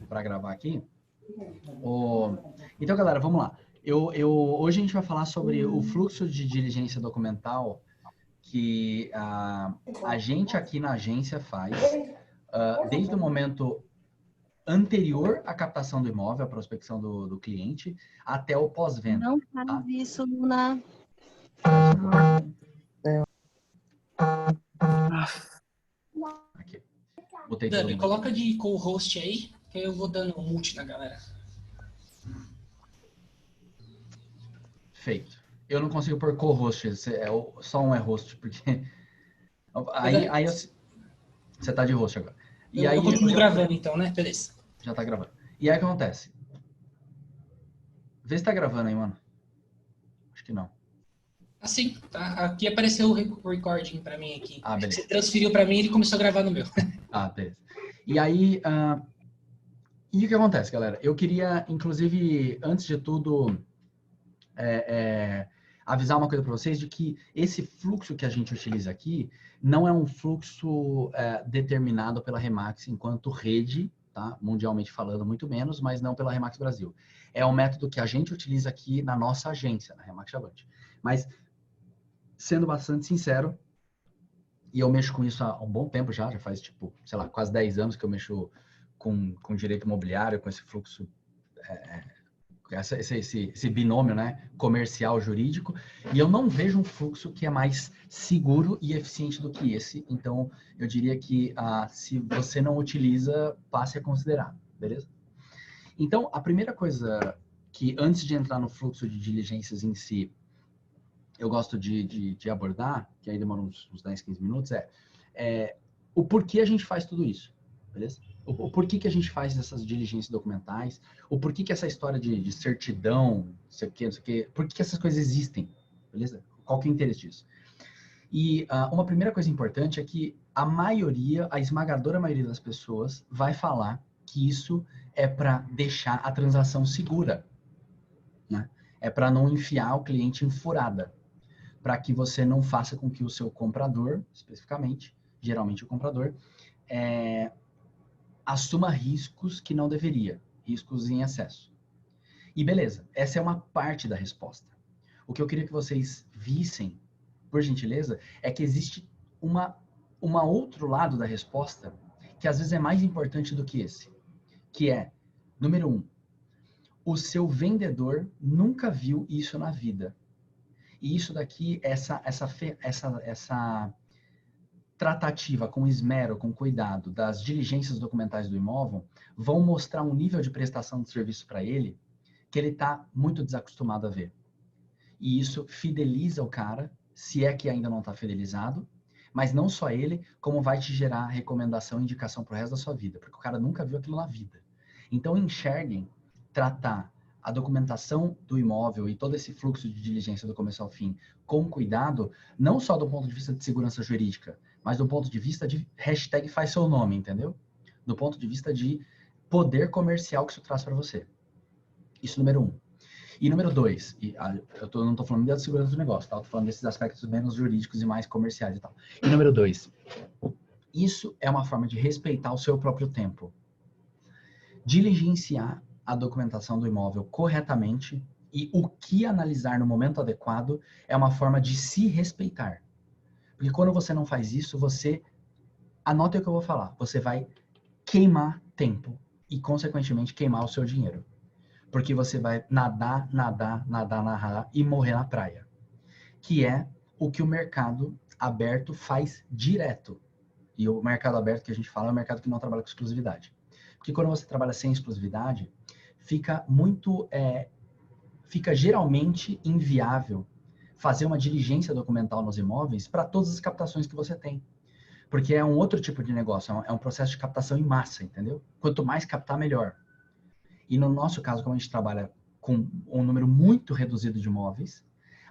para gravar aqui. Então, galera, vamos lá. Hoje a gente vai falar sobre o fluxo de diligência documental que a gente aqui na agência faz desde o momento anterior à captação do imóvel, à prospecção do cliente, até o pós-venda. Não faz isso, Luna. Aqui. Botei Dani, coloca de co-host aí, que eu vou dando um mute na galera. Feito. Eu não consigo pôr co-host, só um é host, porque... Aí você tá de host agora. E aí, eu continuo gravando então, né? Beleza. Já tá gravando. E aí o que acontece? Vê se tá gravando aí, mano. Acho que não. Assim, tá. Aqui apareceu o recording pra mim aqui. Beleza. Você transferiu pra mim e ele começou a gravar no meu. Beleza. E aí, e o que acontece, galera? Eu queria, inclusive, antes de tudo, avisar uma coisa para vocês de que esse fluxo que a gente utiliza aqui não é um fluxo determinado pela Remax enquanto rede, tá? Mundialmente falando, muito menos, mas não pela Remax Brasil. É um método que a gente utiliza aqui na nossa agência, na Remax Chavante. Mas, sendo bastante sincero, e eu mexo com isso há um bom tempo já faz, tipo, sei lá, quase 10 anos que eu mexo com direito imobiliário, com esse fluxo, esse binômio, né, comercial, jurídico, e eu não vejo um fluxo que é mais seguro e eficiente do que esse. Então, eu diria que se você não utiliza, passe a considerar, beleza? Então, a primeira coisa que, antes de entrar no fluxo de diligências em si, eu gosto de abordar, que aí demora uns 10, 15 minutos, o porquê a gente faz tudo isso, beleza? O porquê que a gente faz essas diligências documentais, o porquê que essa história de certidão, não sei o quê, por que essas coisas existem, beleza? Qual que é o interesse disso? E uma primeira coisa importante é que a esmagadora maioria das pessoas vai falar que isso é para deixar a transação segura, né? É para não enfiar o cliente em furada, para que você não faça com que o seu comprador, especificamente, geralmente o comprador, assuma riscos que não deveria, riscos em excesso. E beleza, essa é uma parte da resposta. O que eu queria que vocês vissem, por gentileza, é que existe uma outro lado da resposta que às vezes é mais importante do que esse, que é, número 1, o seu vendedor nunca viu isso na vida. E isso daqui, essa tratativa com esmero, com cuidado das diligências documentais do imóvel, vão mostrar um nível de prestação de serviço para ele que ele está muito desacostumado a ver. E isso fideliza o cara, se é que ainda não está fidelizado, mas não só ele, como vai te gerar recomendação e indicação para o resto da sua vida, porque o cara nunca viu aquilo na vida. Então enxerguem tratar a documentação do imóvel e todo esse fluxo de diligência do começo ao fim com cuidado, não só do ponto de vista de segurança jurídica, mas do ponto de vista de hashtag faz seu nome, entendeu? Do ponto de vista de poder comercial que isso traz para você. Isso número 1. E número 2, eu não estou falando da segurança do negócio, tá? Eu tô falando desses aspectos menos jurídicos e mais comerciais e tal. E número 2, isso é uma forma de respeitar o seu próprio tempo. Diligenciar a documentação do imóvel corretamente e o que analisar no momento adequado é uma forma de se respeitar. Porque quando você não faz isso, anota o que eu vou falar, você vai queimar tempo e, consequentemente, queimar o seu dinheiro. Porque você vai nadar e morrer na praia. Que é o que o mercado aberto faz direto. E o mercado aberto que a gente fala é o mercado que não trabalha com exclusividade. Porque quando você trabalha sem exclusividade, fica geralmente inviável fazer uma diligência documental nos imóveis para todas as captações que você tem. Porque é um outro tipo de negócio, é um processo de captação em massa, entendeu? Quanto mais captar, melhor. E no nosso caso, como a gente trabalha com um número muito reduzido de imóveis,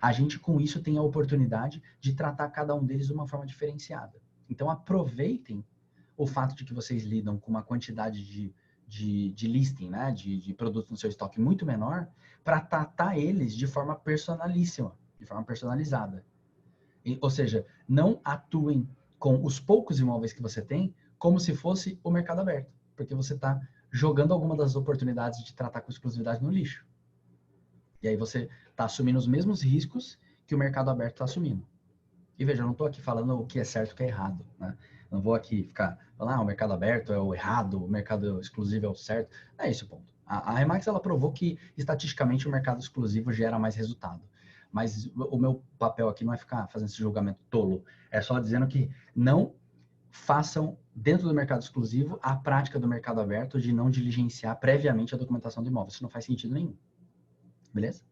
a gente com isso tem a oportunidade de tratar cada um deles de uma forma diferenciada. Então aproveitem o fato de que vocês lidam com uma quantidade de listing, né, de produtos no seu estoque muito menor, para tratar eles de forma personalíssima, de forma personalizada. Ou seja, não atuem com os poucos imóveis que você tem como se fosse o mercado aberto, porque você está jogando alguma das oportunidades de tratar com exclusividade no lixo. E aí você está assumindo os mesmos riscos que o mercado aberto está assumindo. E veja, eu não estou aqui falando o que é certo e o que é errado, né? Não vou aqui ficar falando, o mercado aberto é o errado, o mercado exclusivo é o certo. Não é esse o ponto. A Remax, ela provou que, estatisticamente, o mercado exclusivo gera mais resultado. Mas o meu papel aqui não é ficar fazendo esse julgamento tolo. É só dizendo que não façam, dentro do mercado exclusivo, a prática do mercado aberto de não diligenciar previamente a documentação do imóvel. Isso não faz sentido nenhum. Beleza?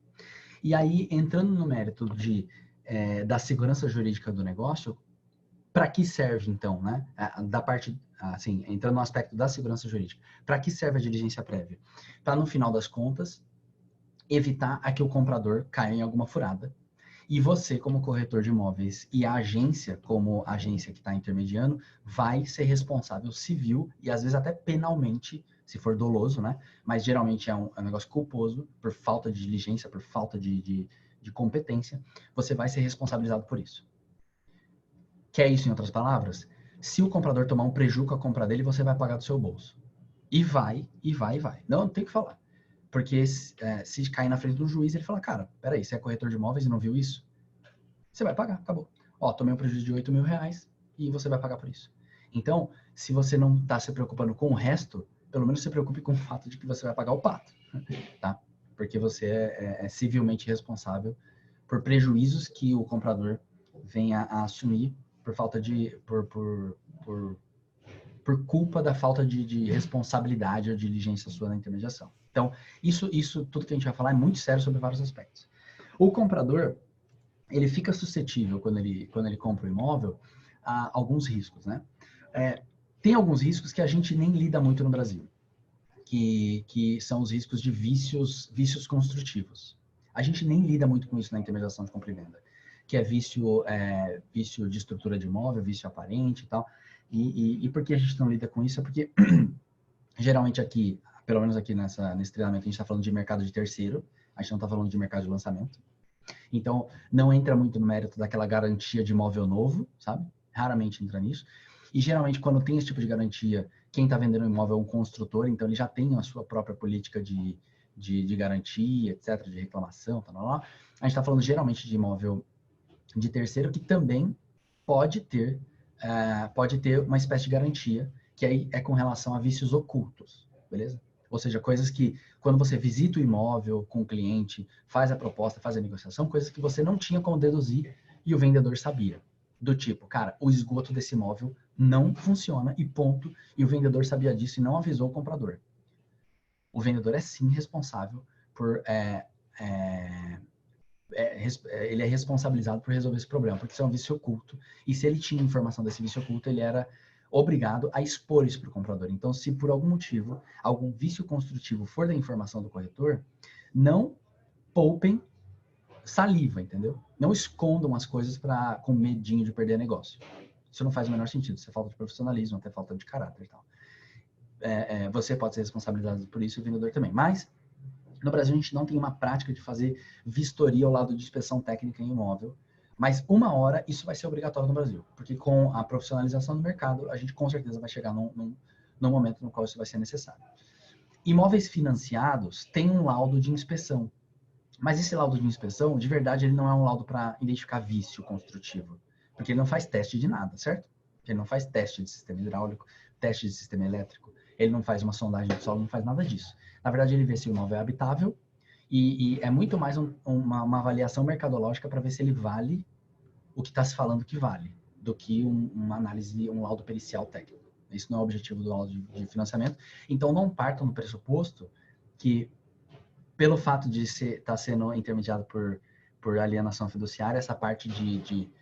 E aí, entrando no mérito da segurança jurídica do negócio, para que serve, então, né? Da parte, assim, entrando no aspecto da segurança jurídica, para que serve a diligência prévia? Para, no final das contas, evitar que o comprador caia em alguma furada. E você, como corretor de imóveis, e a agência, como agência que está intermediando, vai ser responsável civil e, às vezes, até penalmente, se for doloso, né? Mas, geralmente, é um negócio culposo, por falta de diligência, por falta de competência, você vai ser responsabilizado por isso. Que é isso, em outras palavras? Se o comprador tomar um prejuízo com a compra dele, você vai pagar do seu bolso. E vai. Não tem o que falar. Porque se cair na frente do juiz, ele fala, cara, peraí, você é corretor de imóveis e não viu isso? Você vai pagar, acabou. Ó, tomei um prejuízo de R$8.000 e você vai pagar por isso. Então, se você não está se preocupando com o resto, pelo menos se preocupe com o fato de que você vai pagar o pato, tá? Porque você é civilmente responsável por prejuízos que o comprador venha a assumir por falta de... por culpa da falta de responsabilidade ou diligência sua na intermediação. Então, isso tudo que a gente vai falar é muito sério sobre vários aspectos. O comprador, ele fica suscetível, quando ele compra o imóvel, a alguns riscos, né? Tem alguns riscos que a gente nem lida muito no Brasil, que são os riscos de vícios construtivos. A gente nem lida muito com isso na intermediação de compra e venda, que é vício de estrutura de imóvel, vício aparente e tal. E por que a gente não lida com isso? É porque, geralmente aqui, pelo menos aqui nesse treinamento, a gente está falando de mercado de terceiro, a gente não está falando de mercado de lançamento. Então, não entra muito no mérito daquela garantia de imóvel novo, sabe? Raramente entra nisso. E, geralmente, quando tem esse tipo de garantia, quem está vendendo o imóvel é um construtor, então ele já tem a sua própria política de garantia, etc., de reclamação, tal. A gente está falando, geralmente, de imóvel de terceiro, que também pode ter uma espécie de garantia, que aí é com relação a vícios ocultos, beleza? Ou seja, coisas que, quando você visita o imóvel com o cliente, faz a proposta, faz a negociação, coisas que você não tinha como deduzir e o vendedor sabia. Do tipo, cara, o esgoto desse imóvel não funciona e ponto. E o vendedor sabia disso e não avisou o comprador. O vendedor é sim responsável por... ele é responsabilizado por resolver esse problema, porque isso é um vício oculto. E se ele tinha informação desse vício oculto, ele era obrigado a expor isso para o comprador. Então, se por algum motivo, algum vício construtivo for da informação do corretor, não poupem saliva, entendeu? Não escondam as coisas com medinho de perder negócio. Isso não faz o menor sentido. Isso é falta de profissionalismo, até falta de caráter e tal. Você pode ser responsabilizado por isso e o vendedor também. Mas, no Brasil, a gente não tem uma prática de fazer vistoria ao lado de inspeção técnica em imóvel. Mas uma hora isso vai ser obrigatório no Brasil. Porque com a profissionalização do mercado, a gente com certeza vai chegar num momento no qual isso vai ser necessário. Imóveis financiados têm um laudo de inspeção. Mas esse laudo de inspeção, de verdade, ele não é um laudo para identificar vício construtivo. Porque ele não faz teste de nada, certo? Ele não faz teste de sistema hidráulico, teste de sistema elétrico. Ele não faz uma sondagem do solo, não faz nada disso. Na verdade, ele vê se o imóvel é habitável e é muito mais uma avaliação mercadológica para ver se ele vale o que está se falando que vale, do que uma análise, um laudo pericial técnico. Isso não é o objetivo do laudo de financiamento. Então, não partam do pressuposto que, pelo fato de estar sendo intermediado por alienação fiduciária, essa parte de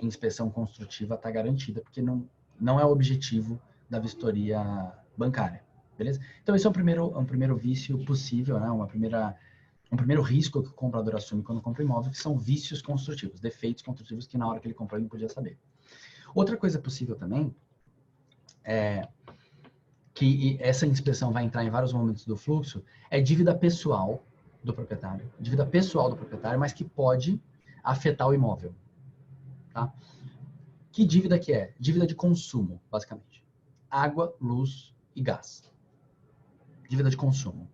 inspeção construtiva está garantida, porque não é o objetivo da vistoria bancária, beleza? Então, esse é um primeiro vício possível, né? Um primeiro risco que o comprador assume quando compra imóvel, que são vícios construtivos, defeitos construtivos que na hora que ele comprou ele não podia saber. Outra coisa possível também é que essa inspeção vai entrar em vários momentos do fluxo, é dívida pessoal do proprietário, mas que pode afetar o imóvel, tá? Que dívida que é? Dívida de consumo, basicamente. Água, luz e gás. Dívida de consumo.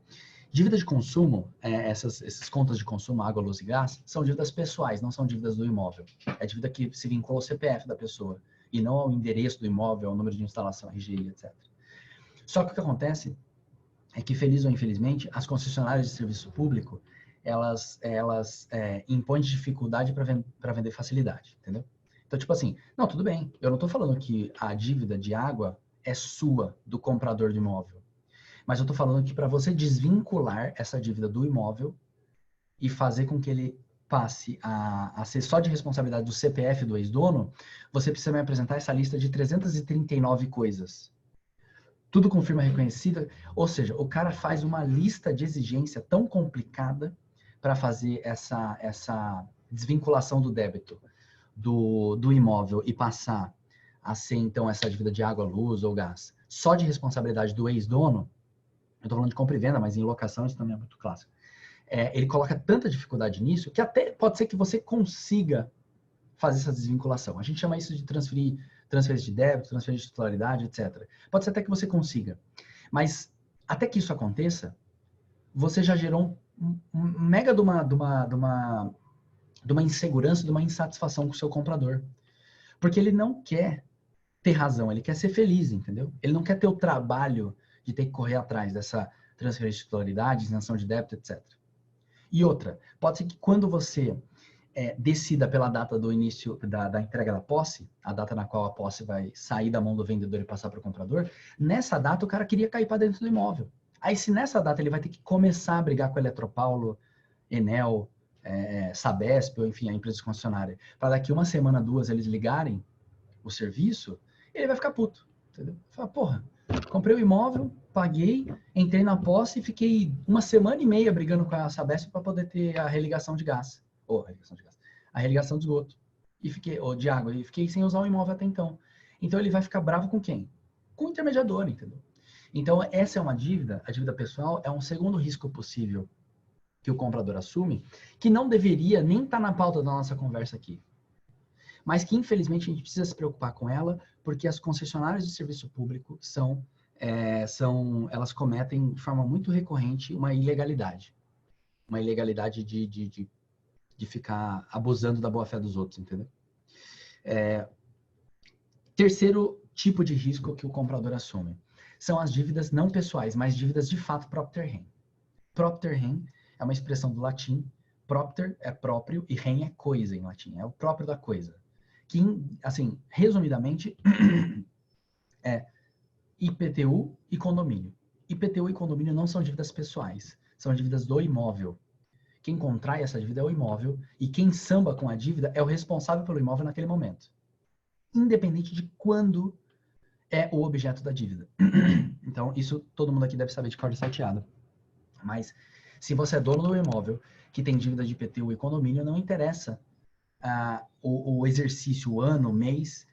Dívida de consumo, essas contas de consumo, água, luz e gás, são dívidas pessoais, não são dívidas do imóvel. É dívida que se vincula ao CPF da pessoa e não ao endereço do imóvel, ao número de instalação, RGI, etc. Só que o que acontece é que, feliz ou infelizmente, as concessionárias de serviço público, elas impõem dificuldade para vender facilidade, entendeu? Então, tipo assim, não, tudo bem, eu não estou falando que a dívida de água é sua, do comprador do imóvel. Mas eu estou falando que para você desvincular essa dívida do imóvel e fazer com que ele passe a ser só de responsabilidade do CPF do ex-dono, você precisa me apresentar essa lista de 339 coisas. Tudo com firma reconhecida, ou seja, o cara faz uma lista de exigência tão complicada para fazer essa desvinculação do débito do imóvel e passar a ser, então, essa dívida de água, luz ou gás, só de responsabilidade do ex-dono. Eu estou falando de compra e venda, mas em locação isso também é muito clássico. Ele coloca tanta dificuldade nisso que até pode ser que você consiga fazer essa desvinculação. A gente chama isso de transferência de débito, transferência de titularidade, etc. Pode ser até que você consiga. Mas até que isso aconteça, você já gerou um mega de uma insegurança, de uma insatisfação com o seu comprador. Porque ele não quer ter razão, ele quer ser feliz, entendeu? Ele não quer ter o trabalho de ter que correr atrás dessa transferência de titularidade, isenção de débito, etc. E outra, pode ser que quando você decida pela data do início da entrega da posse, a data na qual a posse vai sair da mão do vendedor e passar para o comprador, nessa data o cara queria cair para dentro do imóvel. Aí se nessa data ele vai ter que começar a brigar com a Eletropaulo, Enel, Sabesp, ou enfim, a empresa concessionária, para daqui uma semana, duas, eles ligarem o serviço, ele vai ficar puto, entendeu? Fala, porra, comprei o imóvel, paguei, entrei na posse e fiquei uma semana e meia brigando com a Sabesp para poder ter a religação de gás. A religação de esgoto. E fiquei, de água. E fiquei sem usar o imóvel até então. Então ele vai ficar bravo com quem? Com o intermediador, entendeu? Então essa é uma dívida, a dívida pessoal é um segundo risco possível que o comprador assume, que não deveria nem estar na pauta da nossa conversa aqui. Mas que infelizmente a gente precisa se preocupar com ela, porque as concessionárias de serviço público elas cometem de forma muito recorrente uma ilegalidade. Uma ilegalidade de ficar abusando da boa-fé dos outros, entendeu? Terceiro tipo de risco que o comprador assume são as dívidas não pessoais, mas dívidas de fato propter rem. Propter rem é uma expressão do latim, propter é próprio e rem é coisa em latim, é o próprio da coisa. Que, assim, resumidamente, é IPTU e condomínio. IPTU e condomínio não são dívidas pessoais, são dívidas do imóvel. Quem contrai essa dívida é o imóvel e quem samba com a dívida é o responsável pelo imóvel naquele momento, independente de quando é o objeto da dívida. Então, isso todo mundo aqui deve saber de cor salteada. Mas, se você é dono do imóvel que tem dívida de IPTU e condomínio, não interessa o exercício, o ano, o mês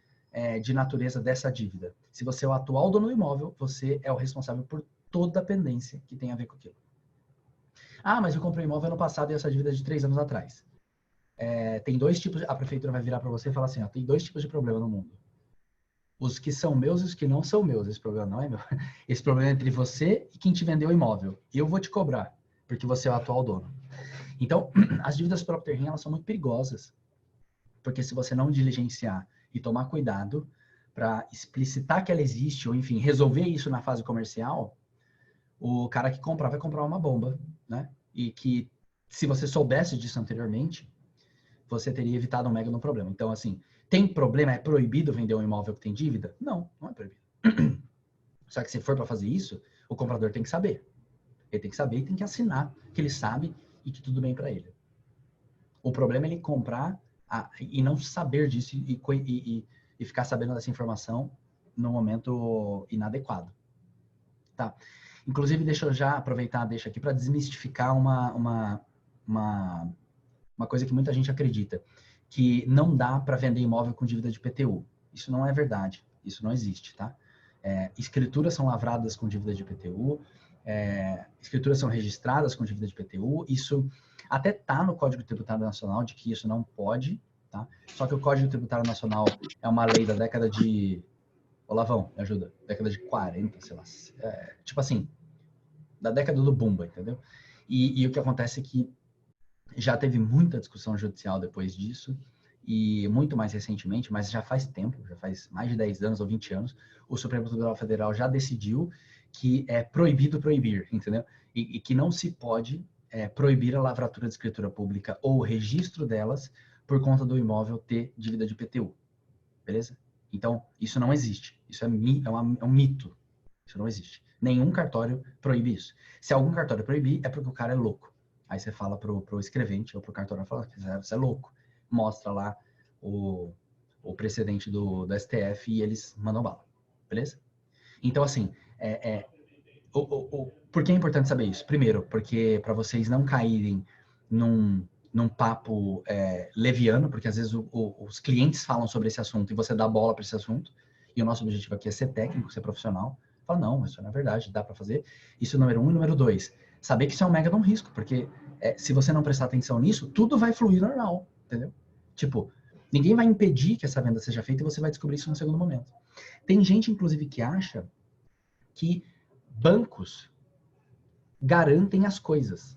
de natureza dessa dívida. Se você é o atual dono do imóvel, você é o responsável por toda a pendência que tem a ver com aquilo. Ah, mas eu comprei imóvel ano passado e essa dívida é de 3 anos atrás. Tem dois tipos, a prefeitura vai virar para você e falar assim, tem dois tipos de problema no mundo. Os que são meus e os que não são meus. Esse problema não é meu. Esse problema é entre você e quem te vendeu o imóvel. Eu vou te cobrar, porque você é o atual dono. Então, as dívidas propter rem, elas são muito perigosas. Porque se você não diligenciar e tomar cuidado para explicitar que ela existe, ou enfim, resolver isso na fase comercial, o cara que comprar vai comprar uma bomba, né? E que, se você soubesse disso anteriormente, você teria evitado um mega no problema. Então, assim, tem problema? É proibido vender um imóvel que tem dívida? Não, não é proibido. Só que se for para fazer isso, o comprador tem que saber. Ele tem que saber e tem que assinar que ele sabe e que tudo bem para ele. O problema é ele comprar e não saber disso e ficar sabendo dessa informação no momento inadequado. Tá? Inclusive, deixa eu já aproveitar, deixa aqui para desmistificar uma coisa que muita gente acredita, que não dá para vender imóvel com dívida de IPTU. Isso não é verdade, isso não existe, tá? Escrituras são lavradas com dívida de IPTU, escrituras são registradas com dívida de IPTU, isso até tá no Código Tributário Nacional de que isso não pode, tá? Só que o Código Tributário Nacional é uma lei da década de... Olavão, me ajuda. Década de 40, sei lá. Tipo assim, da década do Bumba, entendeu? E o que acontece é que já teve muita discussão judicial depois disso, e muito mais recentemente, mas já faz tempo, já faz mais de 10 anos ou 20 anos, o Supremo Tribunal Federal já decidiu que é proibido proibir, entendeu? E que não se pode proibir a lavratura de escritura pública ou o registro delas por conta do imóvel ter dívida de IPTU, beleza? Então, isso não existe. Isso é um mito. Isso não existe. Nenhum cartório proíbe isso. Se algum cartório proibir, é porque o cara é louco. Aí você fala pro escrevente ou pro cartório, fala, você é louco. Mostra lá o precedente do STF e eles mandam bala. Beleza? Então, assim, por que é importante saber isso? Primeiro, porque para vocês não caírem num papo leviano, porque às vezes os clientes falam sobre esse assunto e você dá bola para esse assunto, e o nosso objetivo aqui é ser técnico, ser profissional. Fala, não, isso não é verdade, dá para fazer. Isso é número 1. E número 2, saber que isso é um mega de um risco, porque se você não prestar atenção nisso, tudo vai fluir normal, entendeu? Tipo, ninguém vai impedir que essa venda seja feita e você vai descobrir isso no segundo momento. Tem gente, inclusive, que acha que bancos garantem as coisas.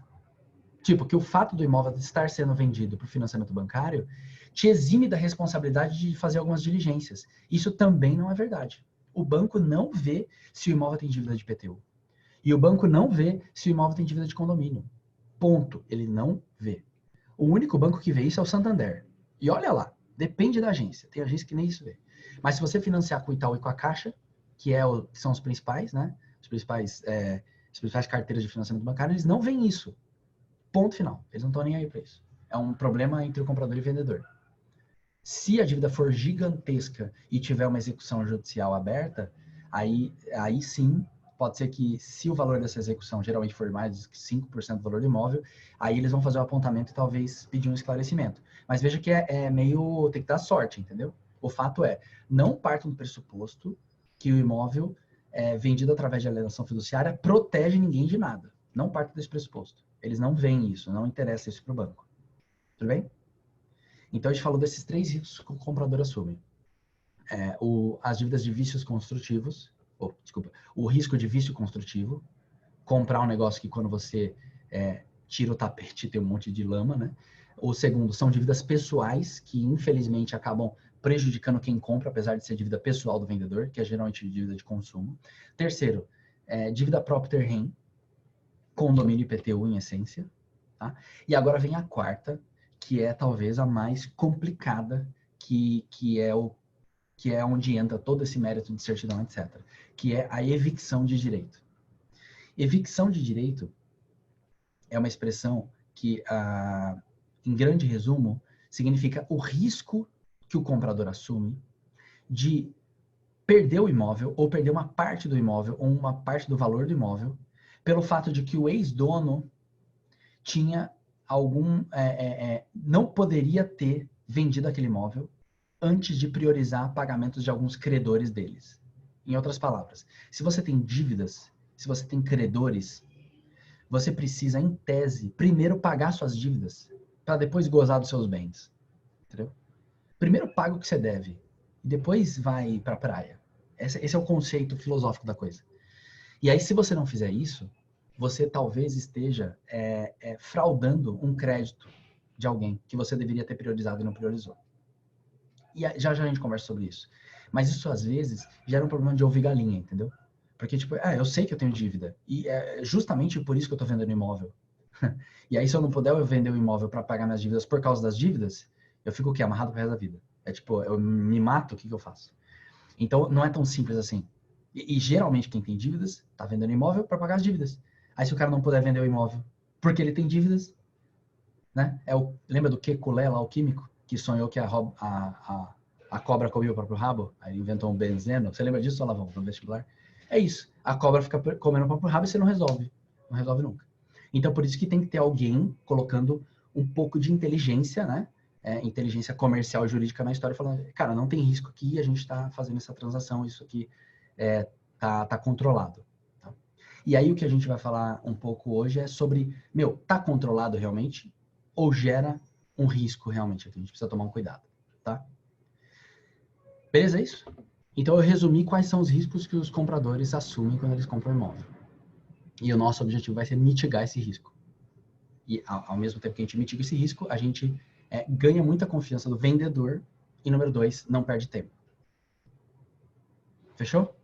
Tipo, que o fato do imóvel estar sendo vendido para o financiamento bancário te exime da responsabilidade de fazer algumas diligências. Isso também não é verdade. O banco não vê se o imóvel tem dívida de IPTU. E o banco não vê se o imóvel tem dívida de condomínio. Ponto. Ele não vê. O único banco que vê isso é o Santander. E olha lá, depende da agência. Tem agência que nem isso vê. Mas se você financiar com o Itaú e com a Caixa, que são os principais, né? As principais carteiras de financiamento bancário, eles não veem isso. Ponto final. Eles não estão nem aí para isso. É um problema entre o comprador e o vendedor. Se a dívida for gigantesca e tiver uma execução judicial aberta, aí sim, pode ser que, se o valor dessa execução geralmente for mais de 5% do valor do imóvel, aí eles vão fazer um apontamento e talvez pedir um esclarecimento. Mas veja que tem que dar sorte, entendeu? O fato não partam do pressuposto que o imóvel vendido através de alienação fiduciária protege ninguém de nada. Não partam desse pressuposto. Eles não veem isso, não interessa isso para o banco. Tudo bem? Então, a gente falou desses 3 riscos que o comprador assume. As dívidas de vícios construtivos, o risco de vício construtivo, comprar um negócio que quando você tira o tapete tem um monte de lama, né? O segundo, são dívidas pessoais, que infelizmente acabam prejudicando quem compra, apesar de ser dívida pessoal do vendedor, que é geralmente dívida de consumo. Terceiro, dívida própria ter rem, condomínio IPTU em essência. Tá? E agora vem a quarta, que é talvez a mais complicada, que é onde entra todo esse mérito de certidão, etc. Que é a evicção de direito. Evicção de direito é uma expressão que, em grande resumo, significa o risco que o comprador assume de perder o imóvel, ou perder uma parte do imóvel, ou uma parte do valor do imóvel, pelo fato de que o ex-dono tinha não poderia ter vendido aquele imóvel antes de priorizar pagamentos de alguns credores deles. Em outras palavras, se você tem dívidas, se você tem credores, você precisa, em tese, primeiro pagar suas dívidas para depois gozar dos seus bens. Entendeu? Primeiro paga o que você deve e depois vai para a praia. Esse é o conceito filosófico da coisa. E aí, se você não fizer isso, você talvez esteja fraudando um crédito de alguém que você deveria ter priorizado e não priorizou. E já a gente conversa sobre isso. Mas isso, às vezes, gera um problema de ouvir galinha, entendeu? Porque, tipo, eu sei que eu tenho dívida. E é justamente por isso que eu tô vendendo imóvel. E aí, se eu não puder vender o imóvel para pagar minhas dívidas por causa das dívidas, eu fico o quê? Amarrado pro resto da vida. É tipo, eu me mato, o que eu faço? Então, não é tão simples assim. E geralmente, quem tem dívidas, tá vendendo imóvel para pagar as dívidas. Aí, se o cara não puder vender o imóvel porque ele tem dívidas, né? Lembra do Kekulé lá, o químico, que sonhou que a cobra comia o próprio rabo? Aí inventou um benzeno. Você lembra disso, Lavão, no vestibular? É isso. A cobra fica comendo o próprio rabo e você não resolve. Não resolve nunca. Então, por isso que tem que ter alguém colocando um pouco de inteligência, né? Inteligência comercial e jurídica na história, falando, cara, não tem risco aqui, a gente está fazendo essa transação, isso aqui tá controlado. Tá? E aí o que a gente vai falar um pouco hoje é sobre, tá controlado realmente ou gera um risco realmente aqui? A gente precisa tomar um cuidado, tá? Beleza, é isso? Então eu resumi quais são os riscos que os compradores assumem quando eles compram imóvel. E o nosso objetivo vai ser mitigar esse risco. E ao mesmo tempo que a gente mitiga esse risco, a gente ganha muita confiança do vendedor. E número 2, não perde tempo. Fechou?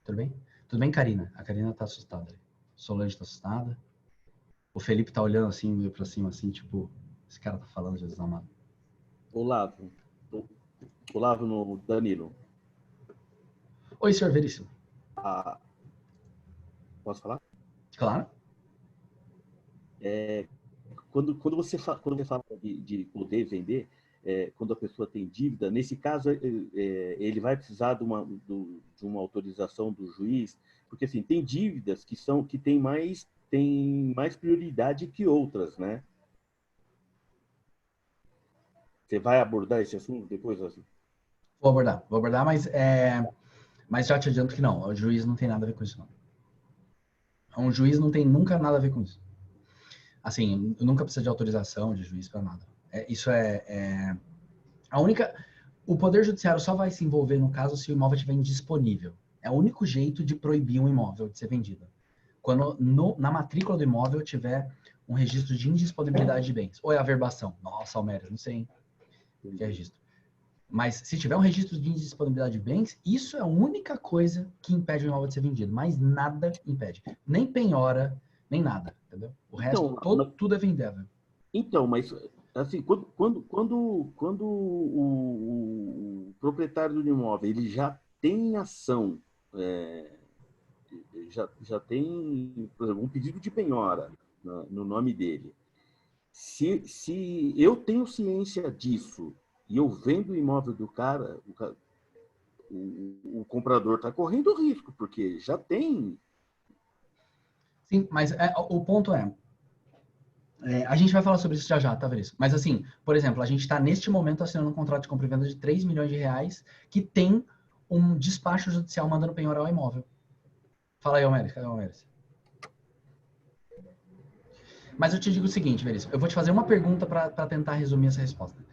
Tudo bem? Tudo bem, Karina? A Karina tá assustada. Solange tá assustada. O Felipe tá olhando assim, meio pra cima, assim, tipo, esse cara tá falando, Jesus amado. Olavo no Danilo. Oi, senhor Veríssimo. Posso falar? Claro. Quando você fala de poder vender, quando a pessoa tem dívida, nesse caso, ele vai precisar de uma autorização do juiz, porque assim, tem dívidas que têm mais prioridade que outras, né? Você vai abordar esse assunto depois? Assim? Vou abordar, mas já te adianto que não, o juiz não tem nada a ver com isso, não. Um juiz não tem nunca nada a ver com isso. Assim, nunca precisa de autorização de juiz para nada. O Poder Judiciário só vai se envolver no caso se o imóvel estiver indisponível. É o único jeito de proibir um imóvel de ser vendido. Quando na matrícula do imóvel tiver um registro de indisponibilidade de bens. Ou é averbação. Nossa, Almério, não sei, hein? Que é registro. Mas se tiver um registro de indisponibilidade de bens, isso é a única coisa que impede o imóvel de ser vendido. Mas nada impede. Nem penhora, nem nada, entendeu? O resto, tudo é vendível. Então, mas assim, quando o proprietário do imóvel ele já tem ação, já tem, por exemplo, um pedido de penhora no nome dele. Se eu tenho ciência disso e eu vendo o imóvel do cara, o comprador está correndo risco, porque já tem. Sim, mas o ponto a gente vai falar sobre isso já, tá, Veríssimo? Mas assim, por exemplo, a gente está neste momento assinando um contrato de compra e venda de 3 milhões de reais que tem um despacho judicial mandando penhorar o imóvel. Fala aí, Almeres. Cadê o Almeres? Mas eu te digo o seguinte, Veríssimo, eu vou te fazer uma pergunta para tentar resumir essa resposta.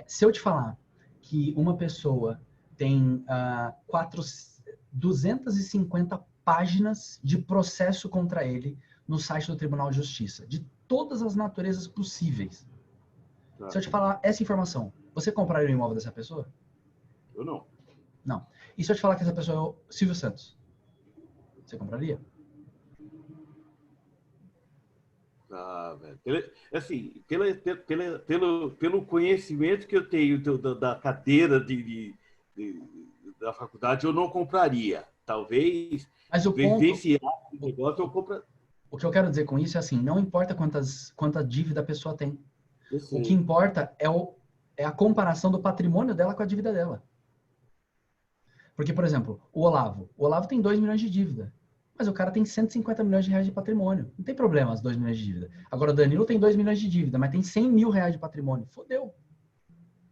Se eu te falar que uma pessoa tem 250 páginas de processo contra ele no site do Tribunal de Justiça, de todas as naturezas possíveis. Tá. Se eu te falar essa informação, você compraria o imóvel dessa pessoa? Eu não. Não. E se eu te falar que essa pessoa é o Silvio Santos? Você compraria? Velho. Assim, pelo conhecimento que eu tenho da cadeira da faculdade, eu não compraria. Talvez, mas o vivenciar o negócio, eu compraria. O que eu quero dizer com isso é assim, não importa quanta dívida a pessoa tem. O que importa é a comparação do patrimônio dela com a dívida dela. Porque, por exemplo, o Olavo tem 2 milhões de dívida. Mas o cara tem 150 milhões de reais de patrimônio. Não tem problema as 2 milhões de dívida. Agora o Danilo tem 2 milhões de dívida, mas tem 100 mil reais de patrimônio. Fodeu.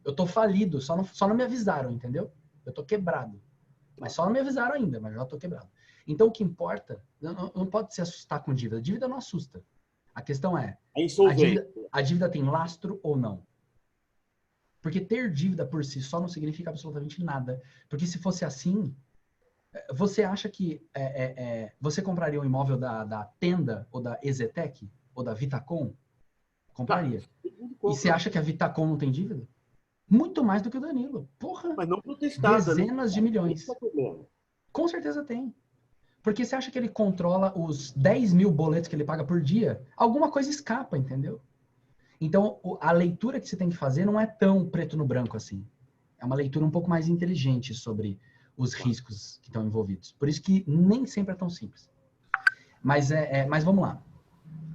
Eu tô falido, só não me avisaram, entendeu? Eu tô quebrado. Mas só não me avisaram ainda, mas já tô quebrado. Então o que importa, não pode se assustar com dívida. Dívida não assusta. A questão é, a dívida tem lastro ou não? Porque ter dívida por si só não significa absolutamente nada. Porque se fosse assim, você acha que você compraria um imóvel da Tenda ou da Ezetec ou da Vitacom? Compraria. E você acha que a Vitacom não tem dívida? Muito mais do que o Danilo. Porra! Mas não protestada, dezenas de milhões. Com certeza tem. Porque você acha que ele controla os 10 mil boletos que ele paga por dia? Alguma coisa escapa, entendeu? Então, a leitura que você tem que fazer não é tão preto no branco assim. É uma leitura um pouco mais inteligente sobre os riscos que estão envolvidos. Por isso que nem sempre é tão simples. Mas vamos lá.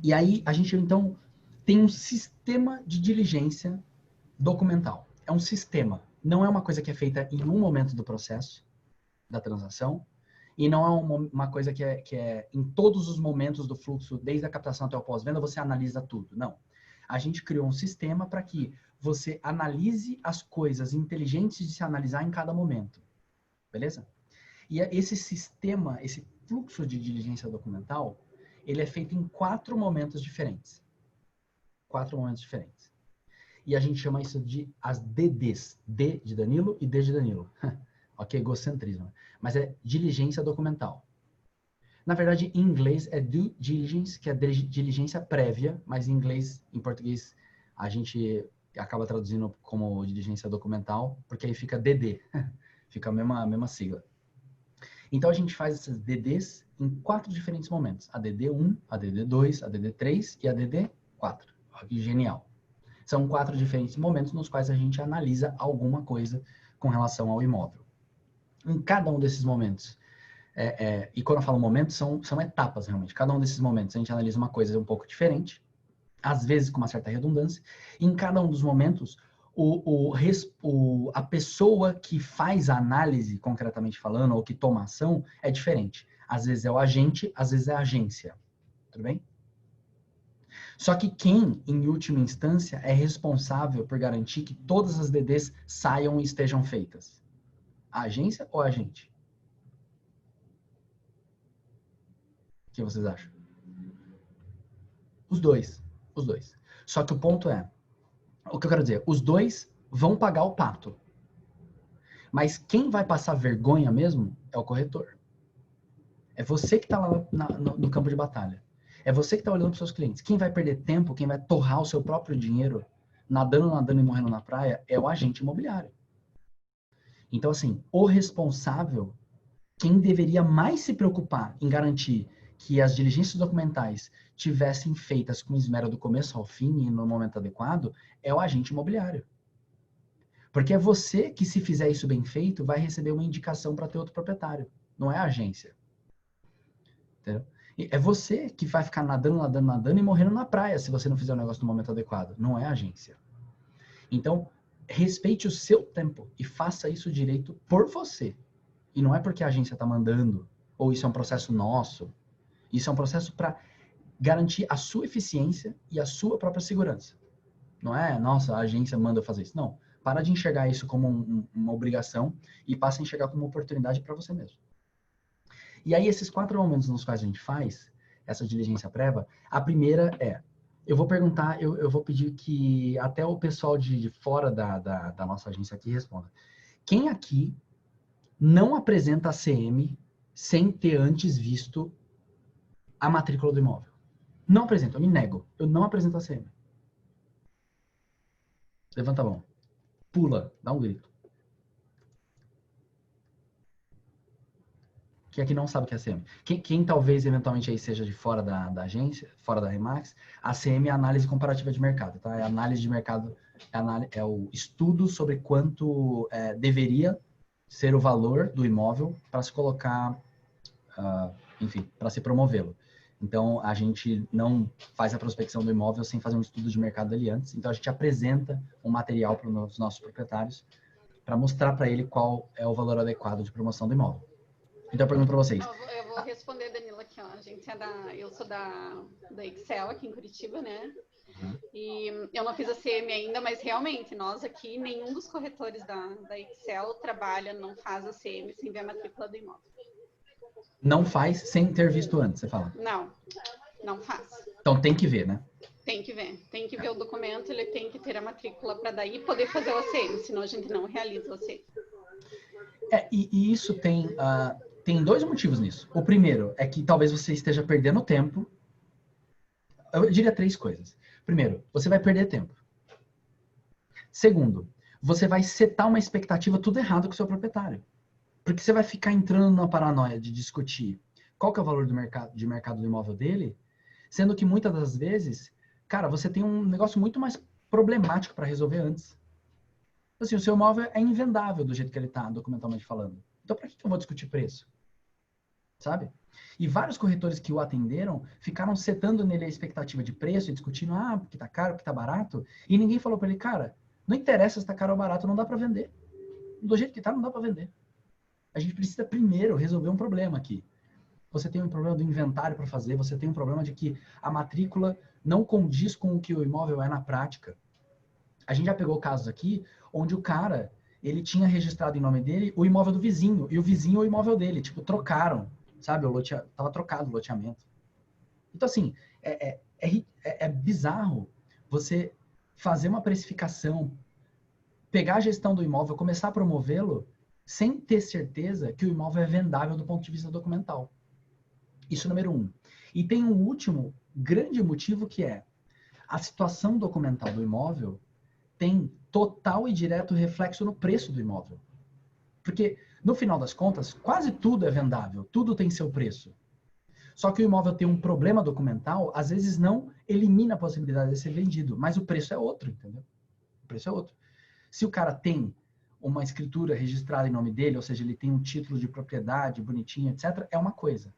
E aí, a gente, então, tem um sistema de diligência documental. É um sistema. Não é uma coisa que é feita em um momento do processo da transação e não é uma coisa que é em todos os momentos do fluxo, desde a captação até o pós-venda, você analisa tudo. Não. A gente criou um sistema para que você analise as coisas inteligentes de se analisar em cada momento. Beleza? E esse sistema, esse fluxo de diligência documental, ele é feito em 4 momentos diferentes. 4 momentos diferentes. E a gente chama isso de as DDs. D de Danilo e D de Danilo. Ok, egocentrismo. Mas é diligência documental. Na verdade, em inglês é due diligence, que é diligência prévia, mas em inglês, em português, a gente acaba traduzindo como diligência documental, porque aí fica DD, fica a mesma sigla. Então, a gente faz essas DDs em 4 diferentes momentos. A DD1, a DD2, a DD3 e a DD4. Olha que genial. São 4 diferentes momentos nos quais a gente analisa alguma coisa com relação ao imóvel. Em cada um desses momentos, e quando eu falo momentos, são etapas realmente. Cada um desses momentos a gente analisa uma coisa um pouco diferente, às vezes com uma certa redundância. E em cada um dos momentos, a pessoa que faz a análise, concretamente falando, ou que toma ação, é diferente. Às vezes é o agente, às vezes é a agência. Tudo bem? Só que quem, em última instância, é responsável por garantir que todas as DDs saiam e estejam feitas? A agência ou a agente? O que vocês acham? Os dois. Os dois. Só que o ponto é, o que eu quero dizer, os dois vão pagar o pato. Mas quem vai passar vergonha mesmo é o corretor. É você que está lá no campo de batalha. É você que está olhando para os seus clientes. Quem vai perder tempo, quem vai torrar o seu próprio dinheiro, nadando e morrendo na praia, é o agente imobiliário. Então, assim, o responsável, quem deveria mais se preocupar em garantir que as diligências documentais tivessem feitas com esmero do começo ao fim e no momento adequado, é o agente imobiliário. Porque é você que, se fizer isso bem feito, vai receber uma indicação para ter outro proprietário. Não é a agência. Entendeu? E é você que vai ficar nadando e morrendo na praia se você não fizer o negócio no momento adequado. Não é a agência. Então, respeite o seu tempo e faça isso direito por você. E não é porque a agência está mandando, ou isso é um processo nosso. Isso é um processo para garantir a sua eficiência e a sua própria segurança. Não é, nossa, a agência manda eu fazer isso. Não. Para de enxergar isso como uma obrigação e passa a enxergar como uma oportunidade para você mesmo. E aí, esses 4 momentos nos quais a gente faz essa diligência prévia, a primeira é, eu vou perguntar, eu vou pedir que até o pessoal de fora da nossa agência aqui responda. Quem aqui não apresenta a CM sem ter antes visto a matrícula do imóvel? Não apresento, eu me nego. Eu não apresento a CM. Levanta a mão. Pula, dá um grito. Quem aqui não sabe o que é a CM? Quem talvez eventualmente aí seja de fora da agência, fora da Remax, a CM é a análise comparativa de mercado, tá? É a análise de mercado, é o estudo sobre quanto deveria ser o valor do imóvel para se colocar, enfim, para se promovê-lo. Então, a gente não faz a prospecção do imóvel sem fazer um estudo de mercado ali antes. Então, a gente apresenta um material para os nossos proprietários para mostrar para ele qual é o valor adequado de promoção do imóvel. Então, eu pergunto para vocês. Eu vou responder, Danilo, aqui, ó. Eu sou da Excel aqui em Curitiba, né? Uhum. E eu não fiz a CM ainda, mas realmente, nós aqui, nenhum dos corretores da Excel trabalha, não faz a CM sem ver a matrícula do imóvel. Não faz sem ter visto antes, você fala? Não faz. Então, tem que ver, né? Tem que ver o documento, ele tem que ter a matrícula para daí poder fazer o ACM, senão a gente não realiza o ACM. E isso tem 2 motivos nisso. O primeiro é que talvez você esteja perdendo tempo. Eu diria 3 coisas. Primeiro, você vai perder tempo. Segundo, você vai setar uma expectativa tudo errado com o seu proprietário. Porque você vai ficar entrando na paranoia de discutir qual que é o valor de mercado do imóvel dele, sendo que muitas das vezes, cara, você tem um negócio muito mais problemático para resolver antes. Assim, o seu imóvel é invendável do jeito que ele está, documentalmente falando. Então, para que eu vou discutir preço? Sabe? E vários corretores que o atenderam ficaram setando nele a expectativa de preço e discutindo, porque tá caro, porque tá barato, e ninguém falou para ele, cara, não interessa se tá caro ou barato, não dá para vender. Do jeito que tá, não dá para vender. A gente precisa primeiro resolver um problema aqui. Você tem um problema do inventário para fazer, você tem um problema de que a matrícula não condiz com o que o imóvel é na prática. A gente já pegou casos aqui onde o cara, ele tinha registrado em nome dele o imóvel do vizinho, e o vizinho o imóvel dele, tipo, trocaram, sabe? Tava trocado o loteamento. Então, assim, é bizarro você fazer uma precificação, pegar a gestão do imóvel, começar a promovê-lo, sem ter certeza que o imóvel é vendável do ponto de vista documental. Isso número um. E tem um último grande motivo que é a situação documental do imóvel tem total e direto reflexo no preço do imóvel. Porque, no final das contas, quase tudo é vendável, tudo tem seu preço. Só que o imóvel tem um problema documental, às vezes não elimina a possibilidade de ser vendido, mas o preço é outro, entendeu? O preço é outro. Se o cara tem uma escritura registrada em nome dele, ou seja, ele tem um título de propriedade bonitinho, etc., é uma coisa.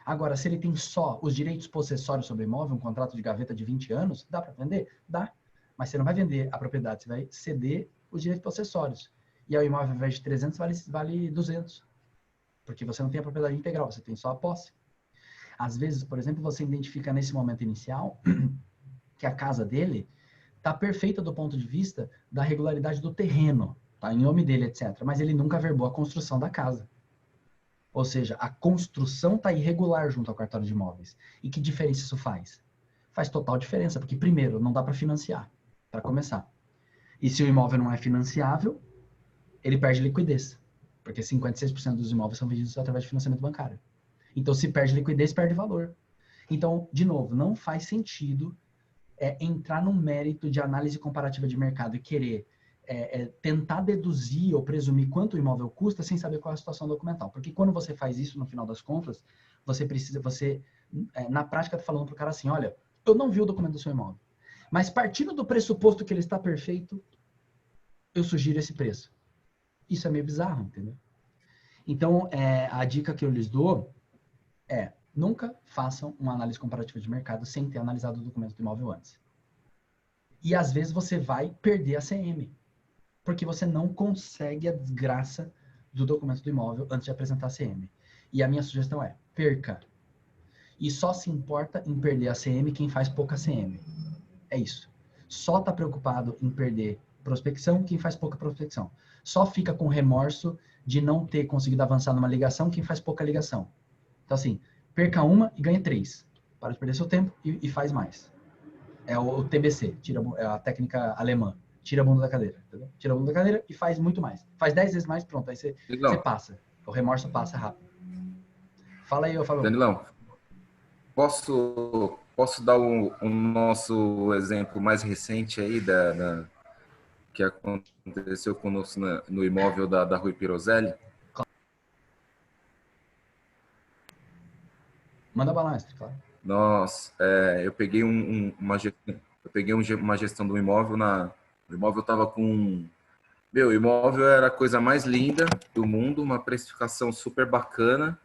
Agora, se ele tem só os direitos possessórios sobre o imóvel, um contrato de gaveta de 20 anos, dá para vender? Dá. Mas você não vai vender a propriedade, você vai ceder os direitos possessórios. E aí o imóvel, ao invés de 300, vale 200. Porque você não tem a propriedade integral, você tem só a posse. Às vezes, por exemplo, você identifica nesse momento inicial que a casa dele está perfeita do ponto de vista da regularidade do terreno, tá em nome dele, etc. Mas ele nunca averbou a construção da casa. Ou seja, a construção está irregular junto ao cartório de imóveis. E que diferença isso faz? Faz total diferença, porque primeiro, não dá para financiar, para começar. E se o imóvel não é financiável, ele perde liquidez, porque 56% dos imóveis são vendidos através de financiamento bancário. Então, se perde liquidez, perde valor. Então, de novo, não faz sentido entrar no mérito de análise comparativa de mercado e querer tentar deduzir ou presumir quanto o imóvel custa sem saber qual é a situação documental. Porque quando você faz isso, no final das contas, na prática, está falando para o cara assim, olha, eu não vi o documento do seu imóvel, mas partindo do pressuposto que ele está perfeito, eu sugiro esse preço. Isso é meio bizarro, entendeu? Então, a dica que eu lhes dou é, nunca façam uma análise comparativa de mercado sem ter analisado o documento do imóvel antes. E às vezes você vai perder a CM, porque você não consegue a desgraça do documento do imóvel antes de apresentar a CM. E a minha sugestão é, perca. E só se importa em perder a CM quem faz pouca CM. É isso. Só está preocupado em perder prospecção quem faz pouca prospecção. Só fica com remorso de não ter conseguido avançar numa ligação quem faz pouca ligação. Então, assim, perca uma e ganha 3. Para de perder seu tempo e faz mais. É o TBC, é a técnica alemã. Tira a bunda da cadeira, entendeu? Tira a bunda da cadeira e faz muito mais. Faz 10 vezes mais, pronto. Aí você passa. O remorso passa rápido. Fala aí, Fabio. Danilão, posso dar um nosso exemplo mais recente aí que aconteceu conosco no imóvel da Rui Pirozelli? Manda balanço, claro. Nossa, eu peguei uma gestão do imóvel. O imóvel estava com... Meu, o imóvel era a coisa mais linda do mundo, uma precificação super bacana.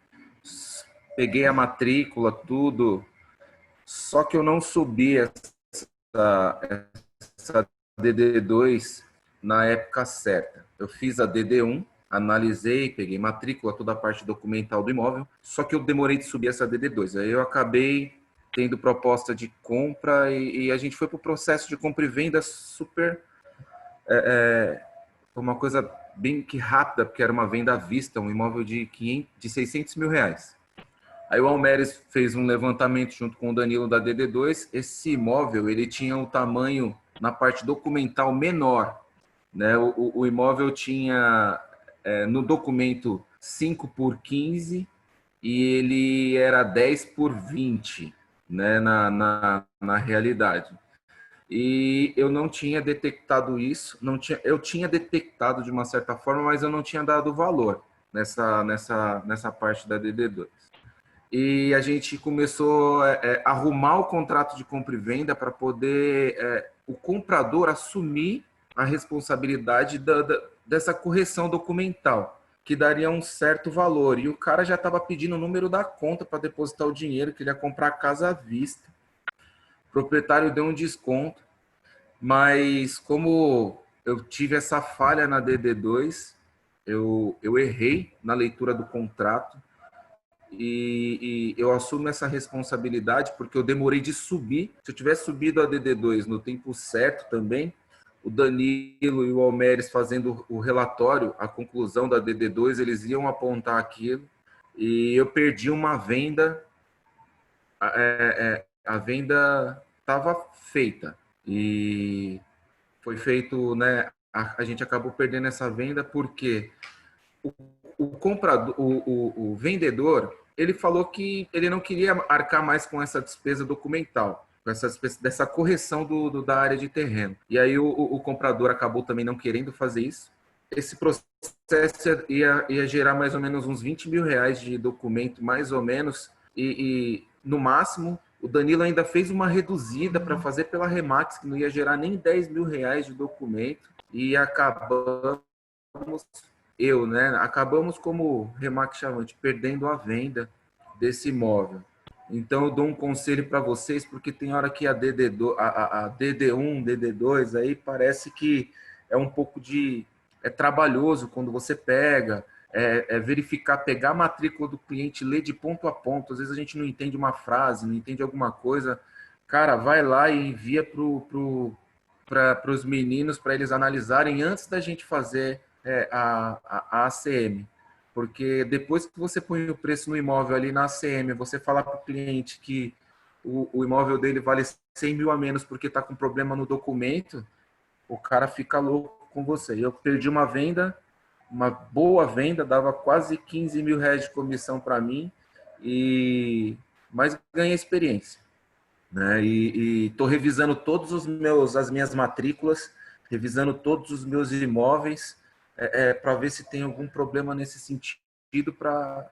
Peguei a matrícula, tudo. Só que eu não subi essa DD2 na época certa. Eu fiz a DD1, analisei, peguei matrícula, toda a parte documental do imóvel, só que eu demorei de subir essa DD2. Aí eu acabei tendo proposta de compra e a gente foi para o processo de compra e venda super... uma coisa bem que rápida, porque era uma venda à vista, um imóvel de 600 mil reais. Aí o Almeres fez um levantamento junto com o Danilo da DD2. Esse imóvel, ele tinha um tamanho na parte documental menor, né? O imóvel tinha no documento 5 por 15 e ele era 10 por 20, né? Na realidade. E eu não tinha detectado isso, eu tinha detectado de uma certa forma, mas eu não tinha dado valor nessa parte da DD2. E a gente começou a arrumar o contrato de compra e venda para poder o comprador assumir a responsabilidade dessa correção documental, que daria um certo valor. E o cara já estava pedindo o número da conta para depositar o dinheiro, que ele ia comprar a casa à vista. O proprietário deu um desconto, mas como eu tive essa falha na DD2, eu errei na leitura do contrato, e eu assumo essa responsabilidade porque eu demorei de subir. Se eu tivesse subido a DD2 no tempo certo também, o Danilo e o Almeres fazendo o relatório, a conclusão da DD2, eles iam apontar aquilo, e eu perdi uma venda. A venda estava feita e foi feito, né? A gente acabou perdendo essa venda porque o comprador, o vendedor, ele falou que ele não queria arcar mais com essa despesa documental, com essa despesa, dessa correção da área de terreno. E aí o comprador acabou também não querendo fazer isso. Esse processo ia gerar mais ou menos uns 20 mil reais de documento, mais ou menos, e no máximo, o Danilo ainda fez uma reduzida para fazer pela Remax, que não ia gerar nem 10 mil reais de documento, e acabamos, acabamos como Remax Chavante, perdendo a venda desse imóvel. Então, eu dou um conselho para vocês, porque tem hora que a DD1, DD2, aí parece que é um pouco é trabalhoso quando você pega, verificar, pegar a matrícula do cliente, ler de ponto a ponto. Às vezes a gente não entende uma frase, não entende alguma coisa. Cara, vai lá e envia para os meninos, para eles analisarem antes da gente fazer a ACM. Porque depois que você põe o preço no imóvel ali na ACM, você falar para o cliente que o imóvel dele vale 100 mil a menos porque está com problema no documento, o cara fica louco com você. Eu perdi uma venda, uma boa venda, dava quase 15 mil reais de comissão para mim, mas ganhei experiência, né? E estou revisando as minhas matrículas, revisando todos os meus imóveis, para ver se tem algum problema nesse sentido, para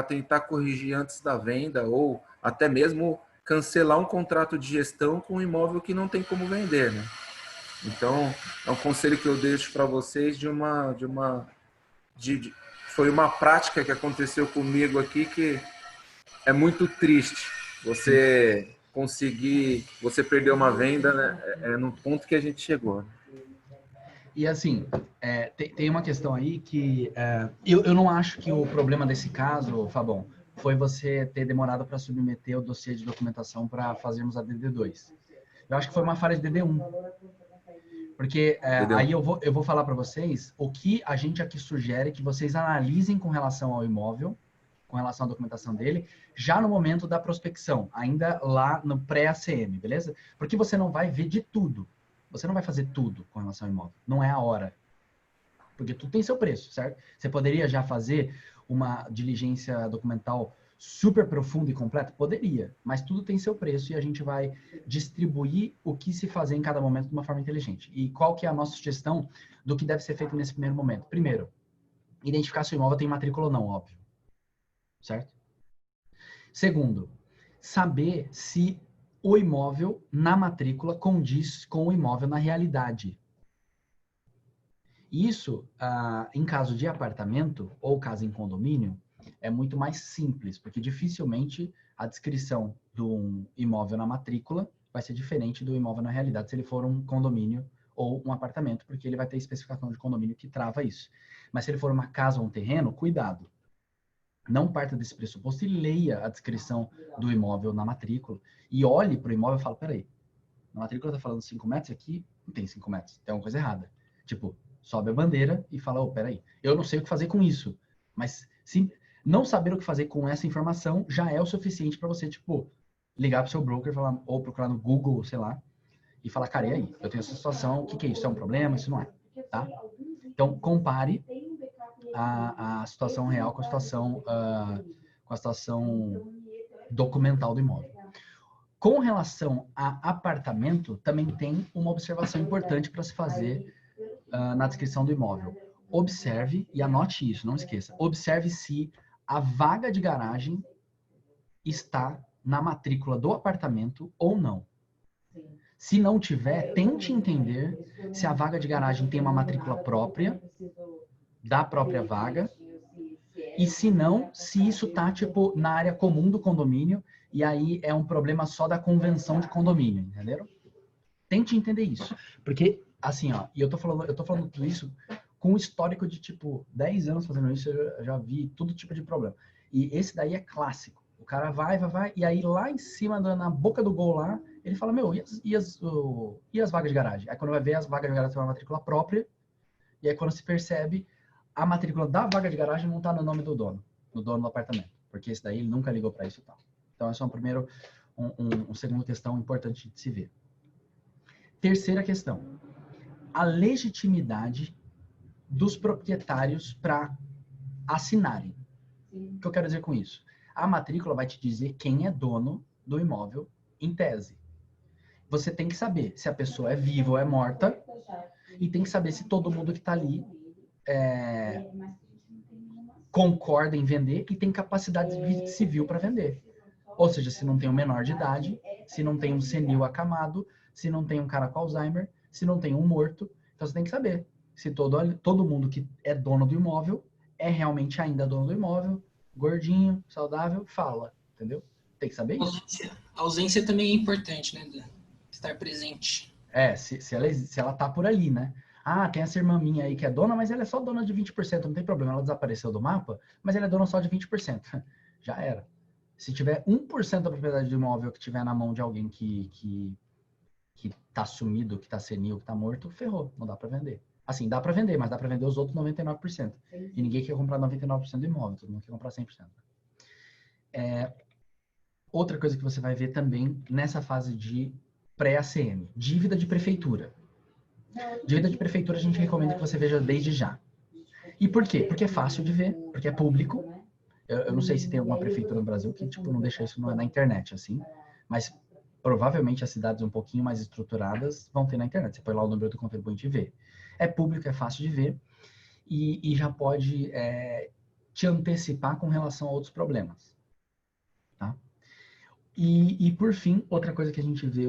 tentar corrigir antes da venda, ou até mesmo cancelar um contrato de gestão com um imóvel que não tem como vender, né? Então, é um conselho que eu deixo para vocês foi uma prática que aconteceu comigo aqui, que é muito triste você perder uma venda, né? No ponto que a gente chegou. E assim, tem uma questão aí que eu não acho que o problema desse caso, Fabão, foi você ter demorado para submeter o dossiê de documentação para fazermos a DD2. Eu acho que foi uma falha de DD1. Porque aí eu vou falar para vocês o que a gente aqui sugere que vocês analisem com relação ao imóvel, com relação à documentação dele, já no momento da prospecção, ainda lá no pré-ACM, beleza? Porque você não vai ver de tudo. Você não vai fazer tudo com relação ao imóvel. Não é a hora. Porque tudo tem seu preço, certo? Você poderia já fazer uma diligência documental super profunda e completa? Poderia, mas tudo tem seu preço e a gente vai distribuir o que se fazer em cada momento de uma forma inteligente. E qual que é a nossa sugestão do que deve ser feito nesse primeiro momento? Primeiro, identificar se o imóvel tem matrícula ou não, óbvio. Certo? Segundo, saber se o imóvel na matrícula condiz com o imóvel na realidade. Isso, em caso de apartamento ou caso em condomínio, é muito mais simples, porque dificilmente a descrição de um imóvel na matrícula vai ser diferente do imóvel na realidade se ele for um condomínio ou um apartamento, porque ele vai ter especificação de condomínio que trava isso. Mas se ele for uma casa ou um terreno, cuidado. Não parta desse pressuposto e leia a descrição do imóvel na matrícula e olhe para o imóvel e fala, peraí, na matrícula está falando 5 metros, aqui não tem 5 metros, tem alguma coisa errada. Tipo, sobe a bandeira e fala, peraí, eu não sei o que fazer com isso, mas se não saber o que fazer com essa informação já é o suficiente para você, tipo, ligar para o seu broker falar, ou procurar no Google, sei lá, e falar, cara, e aí? Eu tenho essa situação, o que é isso? É um problema? Isso não é, tá? Então, compare a situação real com a situação documental do imóvel. Com relação a apartamento, também tem uma observação importante para se fazer na descrição do imóvel. Observe, e anote isso, não esqueça, observe se a vaga de garagem está na matrícula do apartamento ou não. Se não tiver, tente entender se a vaga de garagem tem uma matrícula própria, da própria vaga, e se não, se isso tá, tipo, na área comum do condomínio, e aí é um problema só da convenção de condomínio, entenderam? Tente entender isso. Porque, assim, ó, e eu tô falando tudo isso com um histórico de, tipo, 10 anos fazendo isso, eu já vi todo tipo de problema. E esse daí é clássico. O cara vai, e aí lá em cima, na boca do gol lá, ele fala, meu, e as vagas de garagem? Aí quando vai ver, as vagas de garagem tem uma matrícula própria, e aí quando se percebe, a matrícula da vaga de garagem não está no nome do dono do apartamento, porque esse daí ele nunca ligou para isso e tal. Então, essa é uma segunda questão importante de se ver. Terceira questão, a legitimidade dos proprietários para assinarem. O que eu quero dizer com isso? A matrícula vai te dizer quem é dono do imóvel em tese. Você tem que saber se a pessoa é viva ou é morta e tem que saber se todo mundo que está ali concorda em vender e tem capacidade civil para vender. Ou seja, se não tem um menor de idade, se não tem um senil acamado, se não tem um cara com Alzheimer, se não tem um morto. Então você tem que saber se todo mundo que é dono do imóvel é realmente ainda dono do imóvel, gordinho, saudável, fala, entendeu? Tem que saber isso. A ausência também é importante, né? Estar presente. Se ela tá por ali, né? Ah, tem essa irmã minha aí que é dona, mas ela é só dona de 20%, não tem problema, ela desapareceu do mapa, mas ela é dona só de 20%. Já era. Se tiver 1% da propriedade do imóvel que tiver na mão de alguém que tá sumido, que tá senil, que tá morto, ferrou, não dá para vender. Assim, dá para vender, mas dá para vender os outros 99%. E ninguém quer comprar 99% do imóvel, todo mundo quer comprar 100%. Outra coisa que você vai ver também nessa fase de pré-ACM, dívida de prefeitura. Dívida de prefeitura a gente recomenda que você veja desde já. E por quê? Porque é fácil de ver, porque é público. Eu não sei se tem alguma prefeitura no Brasil que tipo, não deixa isso na internet, assim, mas provavelmente as cidades um pouquinho mais estruturadas vão ter na internet. Você põe lá o número do contribuinte e vê. É público, é fácil de ver e já pode te antecipar com relação a outros problemas. Tá? E por fim, outra coisa que a gente vê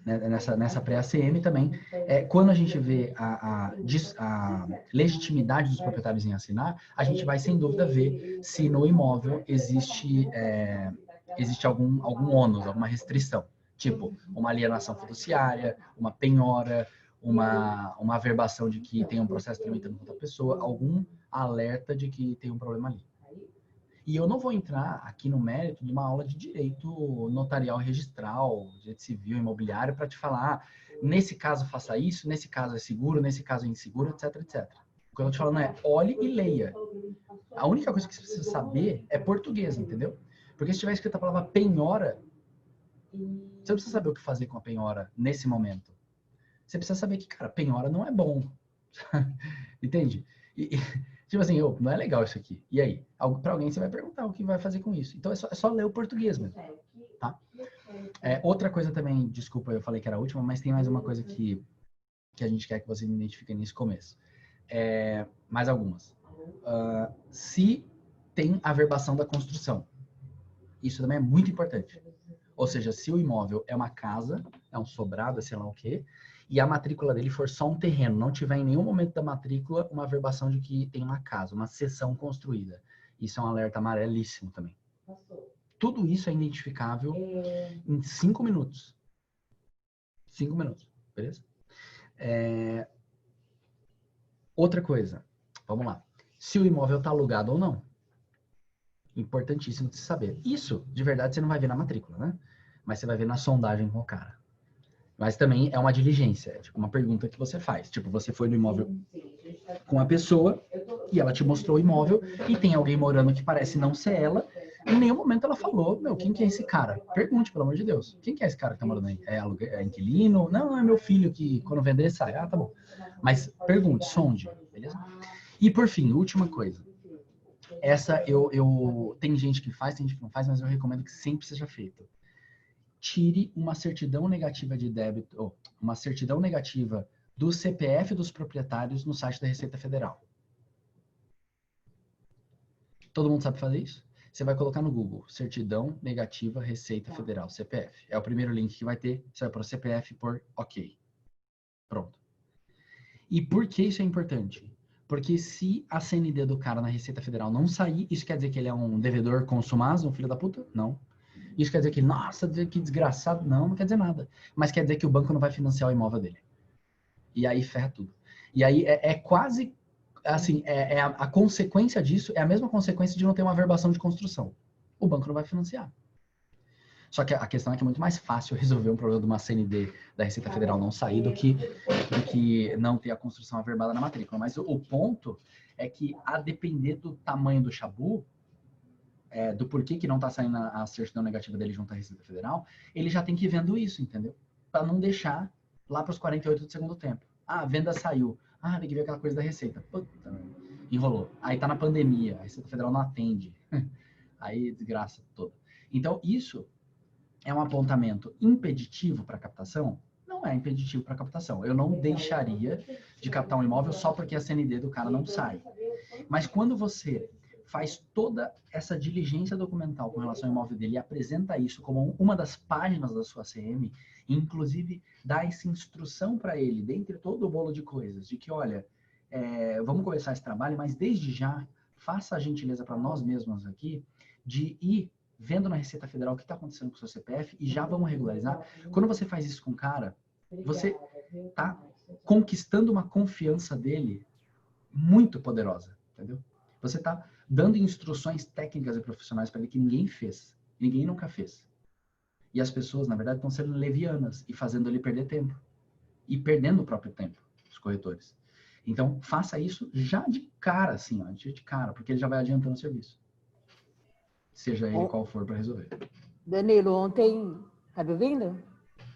nessa pré-ACM também, quando a gente vê a legitimidade dos proprietários em assinar, a gente vai sem dúvida ver se no imóvel existe algum ônus, alguma restrição, tipo uma alienação fiduciária, uma penhora, uma averbação de que tem um processo tramitando contra a pessoa, algum alerta de que tem um problema ali. E eu não vou entrar aqui no mérito de uma aula de direito notarial registral, direito civil, imobiliário, para te falar, nesse caso faça isso, nesse caso é seguro, nesse caso é inseguro, etc, etc. O que eu tô te falando é, olhe e leia. A única coisa que você precisa saber é português, entendeu? Porque se tiver escrito a palavra penhora, você não precisa saber o que fazer com a penhora nesse momento. Você precisa saber que, cara, penhora não é bom. Entende? Tipo assim, não é legal isso aqui. E aí? Para alguém você vai perguntar o que vai fazer com isso. Então é só ler o português mesmo. Tá? Outra coisa também, desculpa, eu falei que era a última, mas tem mais uma coisa que a gente quer que vocês identifiquem nesse começo. Mais algumas. Se tem averbação da construção. Isso também é muito importante. Ou seja, se o imóvel é uma casa, é um sobrado, sei lá o quê, e a matrícula dele for só um terreno, não tiver em nenhum momento da matrícula uma averbação de que tem uma casa, uma seção construída. Isso é um alerta amarelíssimo também. Tudo isso é identificável em 5 minutos. 5 minutos, beleza? Outra coisa, vamos lá. Se o imóvel está alugado ou não. Importantíssimo de se saber. Isso, de verdade, você não vai ver na matrícula, né? Mas você vai ver na sondagem com o cara. Mas também é uma diligência, é tipo uma pergunta que você faz. Tipo, você foi no imóvel com a pessoa e ela te mostrou o imóvel e tem alguém morando que parece não ser ela. Em nenhum momento ela falou, quem que é esse cara? Pergunte, pelo amor de Deus. Quem que é esse cara que tá morando aí? É inquilino? Não, é meu filho que quando vender sai. Ah, tá bom. Mas pergunte, sonde, beleza? E por fim, última coisa. Essa tem gente que faz, tem gente que não faz, mas eu recomendo que sempre seja feito. Tire uma certidão negativa de débito, ou uma certidão negativa do CPF dos proprietários no site da Receita Federal. Todo mundo sabe fazer isso? Você vai colocar no Google, certidão negativa Receita Federal, CPF. É o primeiro link que vai ter, você vai para o CPF por OK. Pronto. E por que isso é importante? Porque se a CND do cara na Receita Federal não sair, isso quer dizer que ele é um devedor consumado, um filho da puta? Não. Isso quer dizer que, nossa, que desgraçado. Não quer dizer nada. Mas quer dizer que o banco não vai financiar o imóvel dele. E aí ferra tudo. E aí é quase, assim, a consequência disso é a mesma consequência de não ter uma averbação de construção. O banco não vai financiar. Só que a questão é que é muito mais fácil resolver um problema de uma CND da Receita Federal não sair do que não ter a construção averbada na matrícula. Mas o ponto é que, a depender do tamanho do chabu, do porquê que não está saindo a certidão negativa dele junto à Receita Federal, ele já tem que ir vendo isso, entendeu? Para não deixar lá para os 48 do segundo tempo. Ah, a venda saiu. Ah, tem que ver aquela coisa da Receita. Puta. enrolou. Aí tá na pandemia, a Receita Federal não atende. Aí desgraça toda. Então, isso é um apontamento impeditivo para captação? Não é impeditivo para captação. Eu não deixaria de captar um imóvel só porque a CND do cara não sai. Mas quando você faz toda essa diligência documental com relação ao imóvel dele e apresenta isso como uma das páginas da sua CM, e inclusive dá essa instrução para ele, dentre todo o bolo de coisas, de que, olha, vamos começar esse trabalho, mas desde já, faça a gentileza para nós mesmos aqui de ir vendo na Receita Federal o que está acontecendo com o seu CPF e já vamos regularizar. Quando você faz isso com o cara, você está conquistando uma confiança dele muito poderosa, entendeu? Você está dando instruções técnicas e profissionais para ele que ninguém fez, ninguém nunca fez. E as pessoas, na verdade, estão sendo levianas e fazendo ele perder tempo. E perdendo o próprio tempo, os corretores. Então, faça isso já de cara, assim, ó, de cara, porque ele já vai adiantando o serviço. Seja ele qual for para resolver. Danilo, ontem... Tá me ouvindo?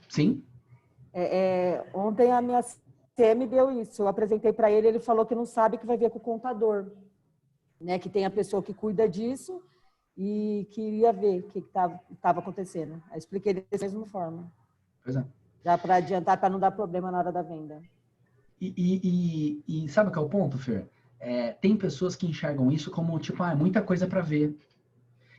Sim. Ontem a minha CM deu isso. Eu apresentei para ele, ele falou que não sabe, que vai ver com o contador. Né, que tem a pessoa que cuida disso e queria ver o que estava acontecendo. Eu expliquei dessa mesma forma. Pois é. Já para adiantar, para não dar problema na hora da venda. E sabe qual é o ponto, Fer? Tem pessoas que enxergam isso como, tipo, é muita coisa para ver.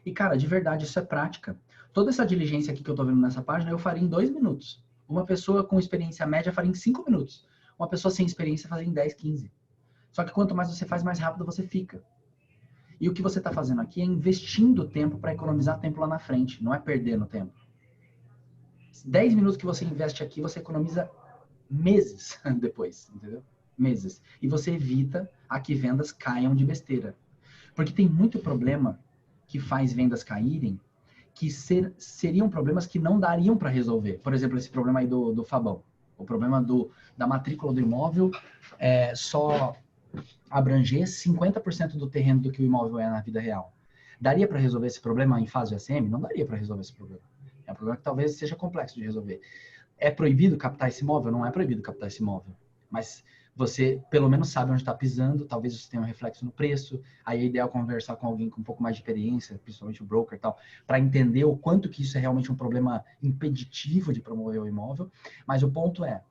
E, cara, de verdade, isso é prática. Toda essa diligência aqui que eu tô vendo nessa página, eu faria em 2 minutos. Uma pessoa com experiência média faria em 5 minutos. Uma pessoa sem experiência faria em 10, 15. Só que quanto mais você faz, mais rápido você fica. E o que você está fazendo aqui é investindo tempo para economizar tempo lá na frente, não é perdendo tempo. 10 minutos que você investe aqui, você economiza meses depois, entendeu? Meses. E você evita a que vendas caiam de besteira. Porque tem muito problema que faz vendas caírem, que seriam problemas que não dariam para resolver. Por exemplo, esse problema aí do Fabão. O problema da matrícula do imóvel só abranger 50% do terreno do que o imóvel é na vida real. Daria para resolver esse problema em fase de ACM? Não daria para resolver esse problema. É um problema que talvez seja complexo de resolver. É proibido captar esse imóvel? Não é proibido captar esse imóvel. Mas você pelo menos sabe onde está pisando, talvez isso tenha um reflexo no preço, aí é ideal conversar com alguém com um pouco mais de experiência, principalmente o broker e tal, para entender o quanto que isso é realmente um problema impeditivo de promover o imóvel. Mas o ponto é,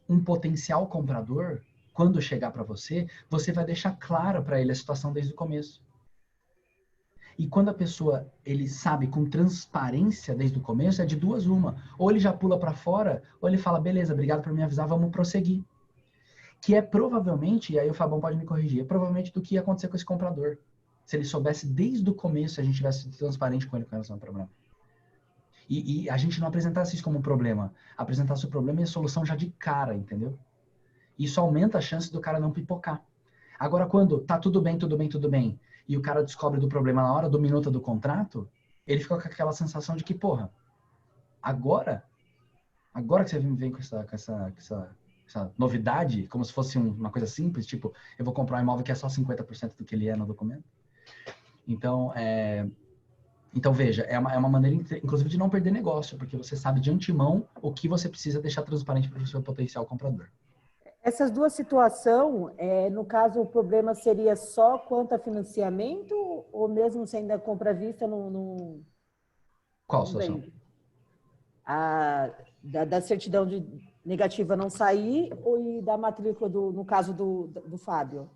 um potencial comprador, quando chegar para você, você vai deixar claro para ele a situação desde o começo. E quando a pessoa, ele sabe com transparência desde o começo, é de duas uma. Ou ele já pula para fora, ou ele fala, beleza, obrigado por me avisar, vamos prosseguir. Que é provavelmente, e aí o Fabão pode me corrigir, é provavelmente do que ia acontecer com esse comprador. Se ele soubesse desde o começo, se a gente tivesse transparente com ele com relação ao problema. E a gente não apresentasse isso como um problema. Apresentasse o problema e a solução já de cara, entendeu? Isso aumenta a chance do cara não pipocar. Agora, quando tá tudo bem, e o cara descobre do problema na hora do minuto do contrato, ele fica com aquela sensação de que, porra, agora que você vem com essa novidade, como se fosse uma coisa simples, tipo, eu vou comprar um imóvel que é só 50% do que ele é no documento. Então, veja, é uma maneira, inclusive, de não perder negócio, porque você sabe de antemão o que você precisa deixar transparente para o seu potencial comprador. Essas duas situações, no caso, o problema seria só quanto a financiamento ou mesmo se ainda compra à vista no Qual situação? Da certidão negativa não sair e da matrícula, no caso do Fábio?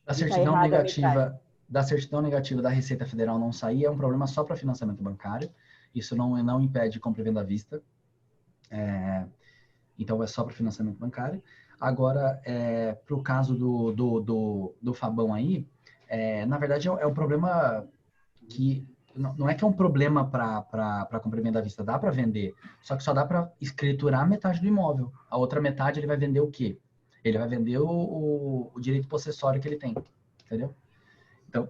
Da certidão negativa da Receita Federal não sair é um problema só para financiamento bancário. Isso não impede compra e venda à vista. Então, é só para financiamento bancário. Agora, para o caso do Fabão aí, na verdade é um problema que não é que é um problema para compra e venda à vista, dá para vender, só que só dá para escriturar metade do imóvel. A outra metade ele vai vender o quê? Ele vai vender o direito possessório que ele tem, entendeu? Então,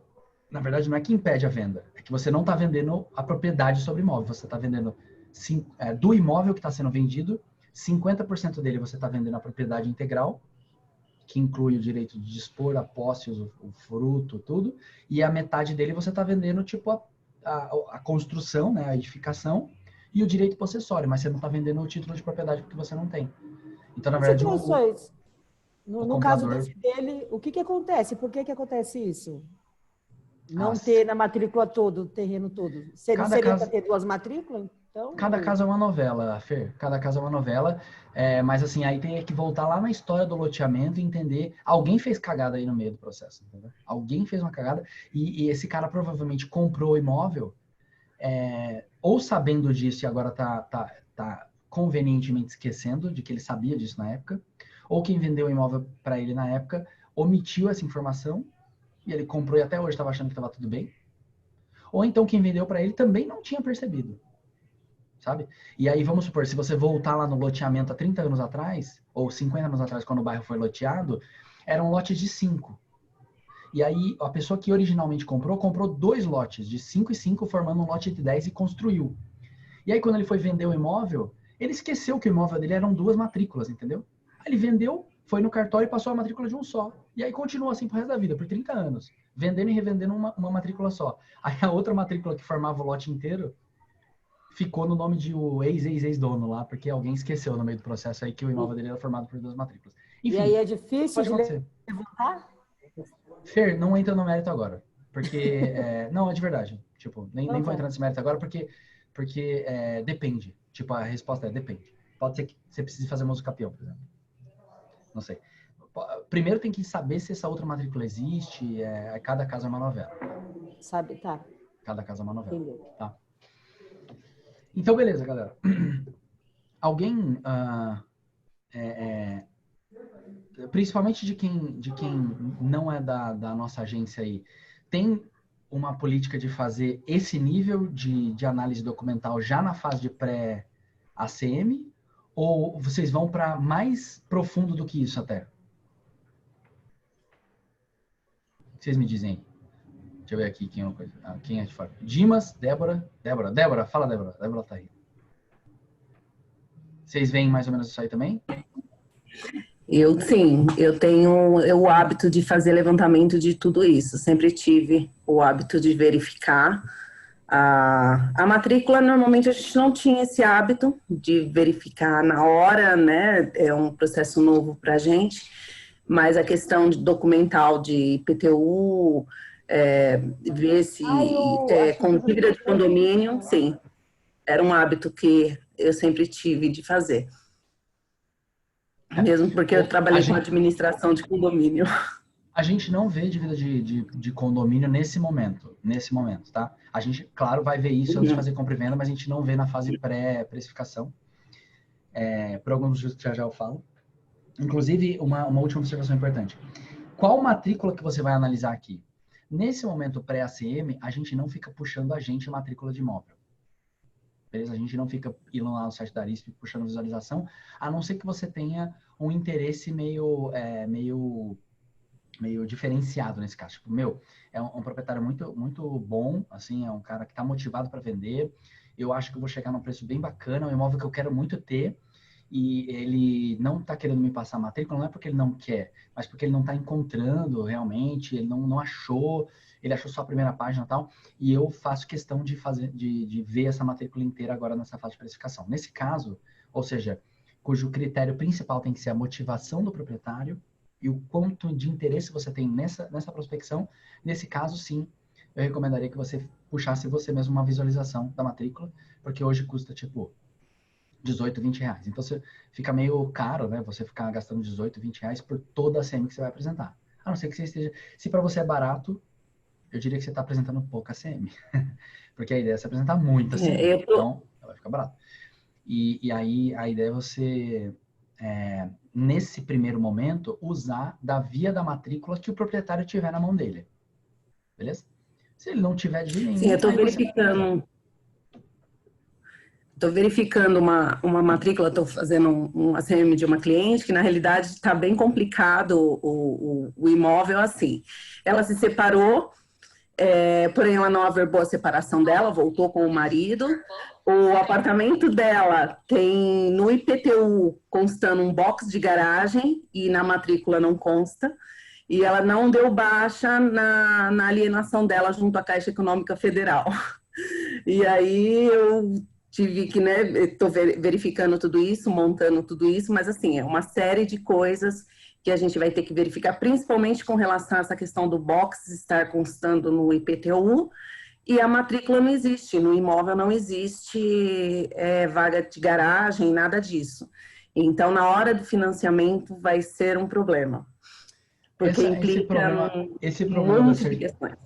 na verdade, não é que impede a venda, é que você não está vendendo a propriedade sobre o imóvel, você está vendendo do imóvel que está sendo vendido, 50% dele você está vendendo a propriedade integral, que inclui o direito de dispor, a posse, o fruto, tudo, e a metade dele você está vendendo tipo a construção, né, a edificação, e o direito possessório, mas você não está vendendo o título de propriedade porque você não tem. Então, na verdade... No caso desse dele, o que acontece? Por que acontece isso? Não ter na matrícula todo, o terreno todo. Seria para ter 2 matrículas? Então, cada caso é uma novela, Fer. Cada caso é uma novela. Mas assim, aí tem que voltar lá na história do loteamento e entender. Alguém fez cagada aí no meio do processo, entendeu? Alguém fez uma cagada e esse cara provavelmente comprou o imóvel, ou sabendo disso e agora tá convenientemente esquecendo de que ele sabia disso na época, ou quem vendeu o imóvel para ele na época omitiu essa informação e ele comprou e até hoje estava achando que estava tudo bem. Ou então quem vendeu para ele também não tinha percebido, sabe? E aí vamos supor, se você voltar lá no loteamento há 30 anos atrás, ou 50 anos atrás, quando o bairro foi loteado, eram lotes de 5. E aí a pessoa que originalmente comprou 2 lotes, de 5 e 5, formando um lote de 10 e construiu. E aí quando ele foi vender o imóvel, ele esqueceu que o imóvel dele eram 2 matrículas, entendeu? Aí ele vendeu, foi no cartório e passou a matrícula de um só. E aí continuou assim pro resto da vida, por 30 anos. Vendendo e revendendo uma matrícula só. Aí a outra matrícula que formava o lote inteiro ficou no nome de o ex-dono lá, porque alguém esqueceu no meio do processo aí que o imóvel dele era formado por 2 matrículas. Enfim, e aí é difícil de levantar? Fer, não entra no mérito agora. Porque, não, é de verdade. Tipo, nem vou entrar nesse mérito agora porque depende. Tipo, a resposta é depende. Pode ser que você precise fazer música campeão, por exemplo. Não sei. Primeiro tem que saber se essa outra matrícula existe. Cada caso é uma novela. Sabe, tá. Cada caso é uma novela. Entendeu. Tá. Então, beleza, galera. Alguém, principalmente de quem não é da nossa agência aí, tem uma política de fazer esse nível de análise documental já na fase de pré-ACM? Ou vocês vão para mais profundo do que isso até? Vocês me dizem aí. Deixa eu ver aqui quem é de fora. Dimas, Débora. Fala, Débora. Débora tá aí. Vocês veem mais ou menos isso aí também? Sim, eu tenho o hábito de fazer levantamento de tudo isso. Sempre tive o hábito de verificar. A matrícula, normalmente a gente não tinha esse hábito de verificar na hora, né? É um processo novo para a gente, mas a questão de documental de IPTU, ver se com dívida de condomínio, sim, era um hábito que eu sempre tive de fazer. Mesmo porque eu trabalhei com administração de condomínio. A gente não vê dívida de condomínio nesse momento, tá? A gente, claro, vai ver isso antes de fazer compra e venda, mas a gente não vê na fase pré-precificação. Por alguns motivos que já eu falo. Inclusive, uma última observação importante. Qual matrícula que você vai analisar aqui? Nesse momento pré-ACM, a gente não fica puxando a matrícula de imóvel. Beleza? A gente não fica indo lá no site da Arisp puxando visualização, a não ser que você tenha um interesse meio diferenciado nesse caso. Tipo, é um proprietário muito, muito bom, assim, é um cara que está motivado para vender. Eu acho que eu vou chegar num preço bem bacana, é um imóvel que eu quero muito ter, e ele não está querendo me passar a matrícula, não é porque ele não quer, mas porque ele não está encontrando realmente, ele não achou, ele achou só a primeira página e tal, e eu faço questão de ver essa matrícula inteira agora nessa fase de precificação. Nesse caso, ou seja, cujo critério principal tem que ser a motivação do proprietário e o quanto de interesse você tem nessa prospecção, nesse caso, sim, eu recomendaria que você puxasse você mesmo uma visualização da matrícula, porque hoje custa, tipo, 18, 20 reais. Então, você fica meio caro, né? Você ficar gastando 18, 20 reais por toda a ACM que você vai apresentar. A não ser que você esteja... Se para você é barato, eu diria que você está apresentando pouca ACM. Porque a ideia é você apresentar muita ACM. Então, vai ficar barato. E aí, a ideia é você, nesse primeiro momento, usar da via da matrícula que o proprietário tiver na mão dele. Beleza? Se ele não tiver de nenhum... Sim, eu estou verificando... Estou verificando uma matrícula, estou fazendo um ACM de uma cliente, que na realidade está bem complicado o imóvel assim. Ela se separou, porém ela não averbou a separação dela, voltou com o marido. O apartamento dela tem no IPTU constando um box de garagem e na matrícula não consta. E ela não deu baixa na alienação dela junto à Caixa Econômica Federal. E aí eu tive que, estou verificando tudo isso, montando tudo isso, mas assim, é uma série de coisas que a gente vai ter que verificar, principalmente com relação a essa questão do box estar constando no IPTU, e a matrícula não existe, no imóvel não existe vaga de garagem, nada disso. Então, na hora do financiamento, vai ser um problema. Porque implica esse um problema monte de questões.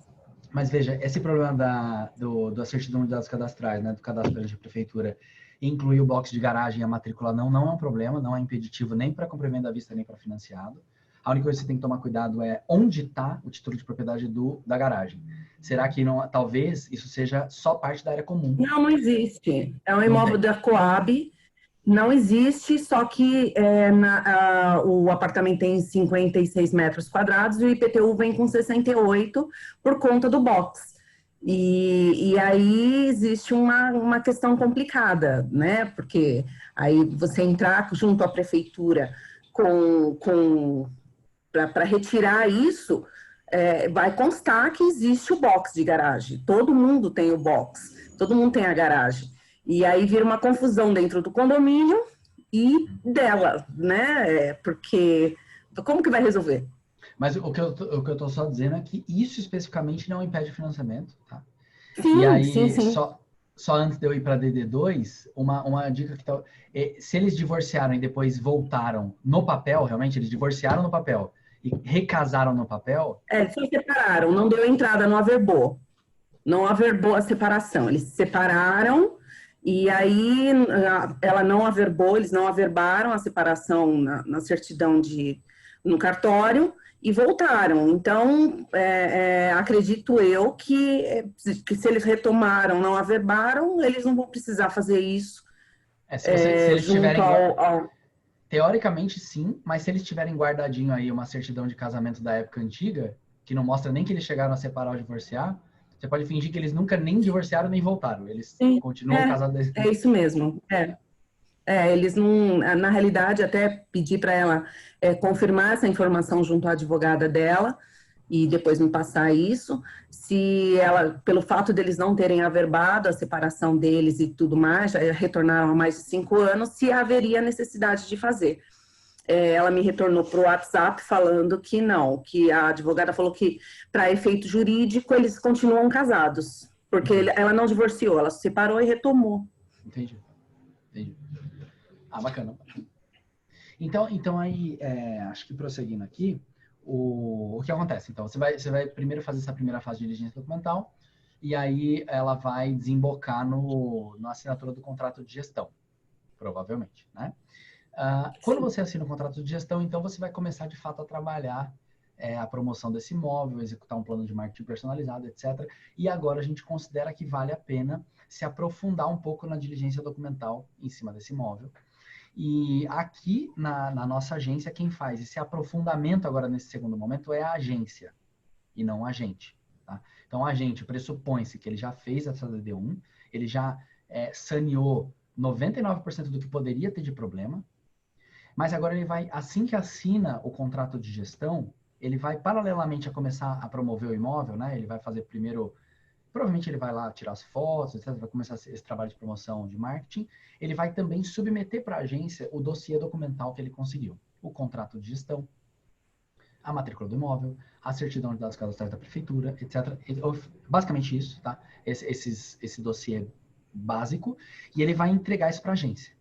Mas veja, esse problema da certidão de dados cadastrais, né, do cadastro de prefeitura, incluir o box de garagem e a matrícula não é um problema, não é impeditivo nem para compra e venda à vista, nem para financiado. A única coisa que você tem que tomar cuidado é onde está o título de propriedade da garagem. Será que não, talvez isso seja só parte da área comum? Não existe. É um imóvel da Coab, não existe, só que o apartamento tem 56 metros quadrados e o IPTU vem com 68 por conta do box. E aí existe uma questão complicada, né? Porque aí você entrar junto à prefeitura para retirar isso, vai constar que existe o box de garagem. Todo mundo tem o box, todo mundo tem a garagem. E aí vira uma confusão dentro do condomínio e dela, né? Porque como que vai resolver? Mas o que eu tô só dizendo é que isso especificamente não impede o financiamento, tá? Sim, e aí, sim. Só antes de eu ir para DD2, uma dica que tá, se eles divorciaram e depois voltaram no papel, realmente, eles divorciaram no papel e recasaram no papel... Eles se separaram, não deu entrada, não averbou. Não averbou a separação. Eles se separaram e aí ela não averbou, eles não averbaram a separação na certidão no cartório e voltaram. Então, acredito eu que se eles retomaram, não averbaram, eles não vão precisar fazer isso. Se eles tiverem... Teoricamente, sim, mas se eles tiverem guardadinho aí uma certidão de casamento da época antiga, que não mostra nem que eles chegaram a separar ou divorciar, você pode fingir que eles nunca nem divorciaram nem voltaram. Eles continuam casados. É isso mesmo. Eles não... Na realidade, até pedi para ela confirmar essa informação junto à advogada dela e depois me passar isso. Se ela, pelo fato deles não terem averbado a separação deles e tudo mais, já retornaram há mais de 5 anos, se haveria necessidade de fazer. Ela me retornou para o WhatsApp falando que não, que a advogada falou que, para efeito jurídico, eles continuam casados, porque ela não divorciou, ela se separou e retomou. Entendi. Bacana. Então aí, acho que prosseguindo aqui, o que acontece? Então, você vai primeiro fazer essa primeira fase de diligência documental, e aí ela vai desembocar na assinatura do contrato de gestão, provavelmente, né? Quando você assina o contrato de gestão, então você vai começar de fato a trabalhar a promoção desse imóvel, executar um plano de marketing personalizado, etc. E agora a gente considera que vale a pena se aprofundar um pouco na diligência documental em cima desse imóvel. E aqui na nossa agência, quem faz esse aprofundamento agora nesse segundo momento é a agência e não a gente. Tá? Então, a gente pressupõe-se que ele já fez essa DD1, ele já saneou 99% do que poderia ter de problema, mas agora ele vai, assim que assina o contrato de gestão, ele vai paralelamente a começar a promover o imóvel, né? Ele vai fazer primeiro, provavelmente ele vai lá tirar as fotos, etc., vai começar esse trabalho de promoção de marketing. Ele vai também submeter para a agência o dossiê documental que ele conseguiu, o contrato de gestão, a matrícula do imóvel, a certidão de dados cadastrais da prefeitura, etc. Basicamente isso, tá? Esse dossiê básico, e ele vai entregar isso para a agência.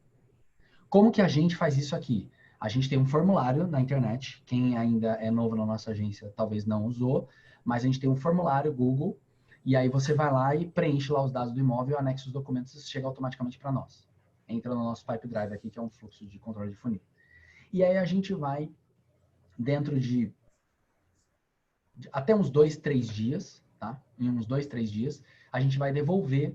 Como que a gente faz isso aqui? A gente tem um formulário na internet, quem ainda é novo na nossa agência talvez não usou, mas a gente tem um formulário Google, e aí você vai lá e preenche lá os dados do imóvel, anexa os documentos e chega automaticamente para nós. Entra no nosso Pipe Drive aqui, que é um fluxo de controle de funil. E aí a gente vai, dentro de até uns 2, 3 dias, tá? Em uns 2, 3 dias, a gente vai devolver.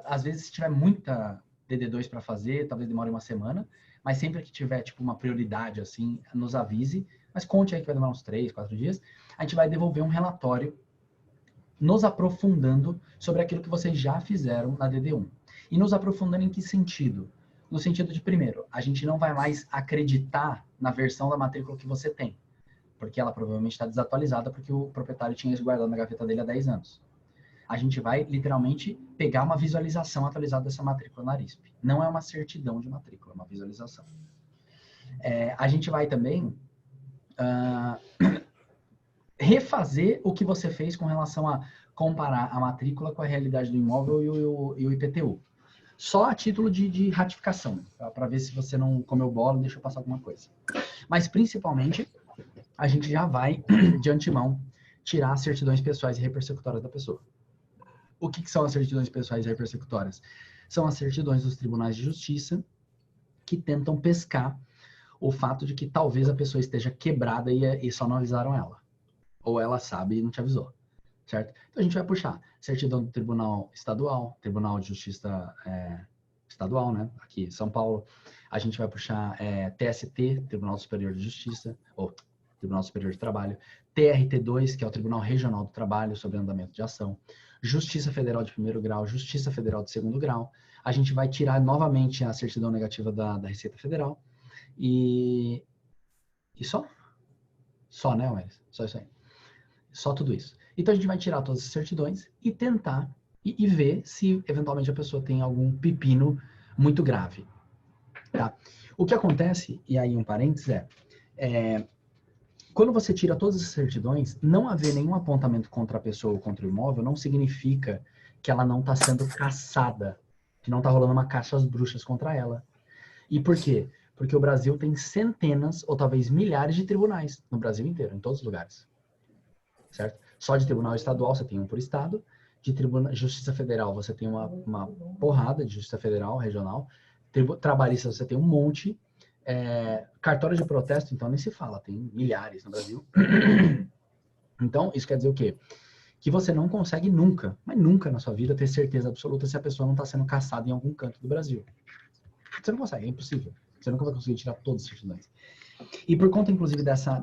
Às vezes, se tiver muita DD2 para fazer, talvez demore uma semana, mas sempre que tiver tipo uma prioridade assim, nos avise, mas conte aí que vai demorar uns 3, 4 dias, a gente vai devolver um relatório nos aprofundando sobre aquilo que vocês já fizeram na DD1. E nos aprofundando em que sentido? No sentido de, primeiro, a gente não vai mais acreditar na versão da matrícula que você tem, porque ela provavelmente está desatualizada porque o proprietário tinha isso guardado na gaveta dele há 10 anos. A gente vai, literalmente, pegar uma visualização atualizada dessa matrícula na ARISP. Não é uma certidão de matrícula, é uma visualização. A gente vai também refazer o que você fez com relação a comparar a matrícula com a realidade do imóvel e o IPTU. Só a título de ratificação, para ver se você não comeu bola, deixa eu passar alguma coisa. Mas, principalmente, a gente já vai, de antemão, tirar as certidões pessoais e repersecutórias da pessoa. O que são as certidões pessoais e repersecutórias? São as certidões dos tribunais de justiça que tentam pescar o fato de que talvez a pessoa esteja quebrada e só não avisaram ela. Ou ela sabe e não te avisou, certo? Então a gente vai puxar certidão do Tribunal Estadual, Tribunal de Justiça Estadual, né? Aqui em São Paulo. A gente vai puxar TST, Tribunal Superior de Justiça, ou Tribunal Superior de Trabalho, TRT2, que é o Tribunal Regional do Trabalho sobre andamento de ação, Justiça Federal de primeiro grau, Justiça Federal de segundo grau. A gente vai tirar novamente a certidão negativa da Receita Federal. E só? Só, né, Wes? Só isso aí. Só tudo isso. Então a gente vai tirar todas as certidões e tentar e ver se eventualmente a pessoa tem algum pepino muito grave. Tá? O que acontece, e aí um parênteses, quando você tira todas as certidões, não haver nenhum apontamento contra a pessoa ou contra o imóvel não significa que ela não está sendo caçada, que não está rolando uma caça às bruxas contra ela. E por quê? Porque o Brasil tem centenas ou talvez milhares de tribunais no Brasil inteiro, em todos os lugares. Certo? Só de tribunal estadual você tem um por estado, de Justiça Federal você tem uma porrada de Justiça Federal, regional, trabalhista você tem um monte, cartório de protesto, então nem se fala, tem milhares no Brasil. Então, isso quer dizer o quê? Que você não consegue nunca, mas nunca na sua vida, ter certeza absoluta se a pessoa não está sendo caçada em algum canto do Brasil. Você não consegue, é impossível. Você nunca vai conseguir tirar todas as certidões. E por conta, inclusive, dessa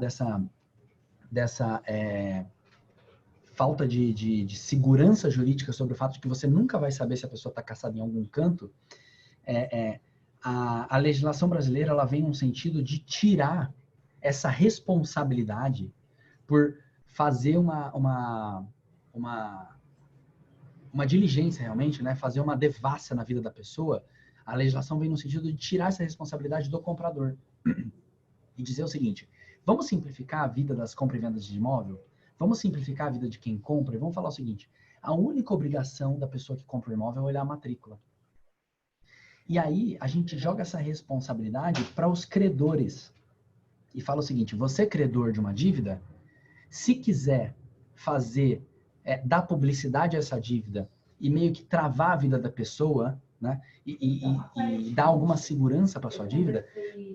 falta de segurança jurídica sobre o fato de que você nunca vai saber se a pessoa está caçada em algum canto, a legislação brasileira ela vem no sentido de tirar essa responsabilidade por fazer uma diligência realmente, né? Fazer uma devassa na vida da pessoa. A legislação vem no sentido de tirar essa responsabilidade do comprador e dizer o seguinte: vamos simplificar a vida das compras e vendas de imóvel? Vamos simplificar a vida de quem compra e vamos falar o seguinte: a única obrigação da pessoa que compra o imóvel é olhar a matrícula. E aí a gente joga essa responsabilidade para os credores e fala o seguinte: você credor de uma dívida, se quiser fazer, dar publicidade a essa dívida e meio que travar a vida da pessoa, né, e dar alguma segurança para sua dívida,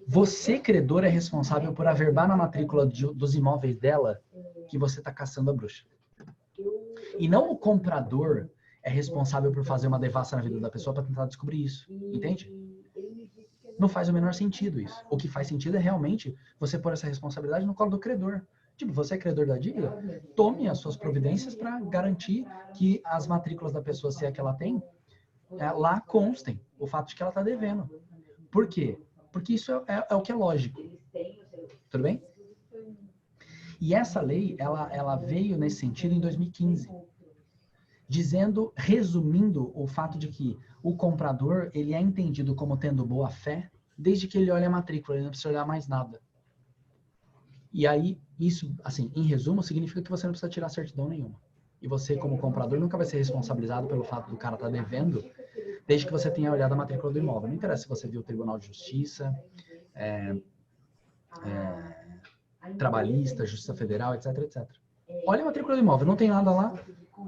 você, credor, é responsável por averbar na matrícula dos imóveis dela que você está caçando a bruxa. E não o comprador é responsável por fazer uma devassa na vida da pessoa para tentar descobrir isso. Entende? Não faz o menor sentido isso. O que faz sentido é realmente você pôr essa responsabilidade no colo do credor. Tipo, você é credor da dívida, tome as suas providências para garantir que as matrículas da pessoa, se é que ela tem, lá constem o fato de que ela está devendo. Por quê? Porque isso é o que é lógico. Tudo bem? E essa lei, ela veio nesse sentido em 2015, dizendo, resumindo o fato de que o comprador, ele é entendido como tendo boa fé, desde que ele olha a matrícula, ele não precisa olhar mais nada. E aí, isso, assim, em resumo, significa que você não precisa tirar certidão nenhuma. E você, como comprador, nunca vai ser responsabilizado pelo fato do cara estar devendo, desde que você tenha olhado a matrícula do imóvel. Não interessa se você viu o Tribunal de Justiça, Trabalhista, Justiça Federal, etc, etc. Olha a matrícula do imóvel, não tem nada lá,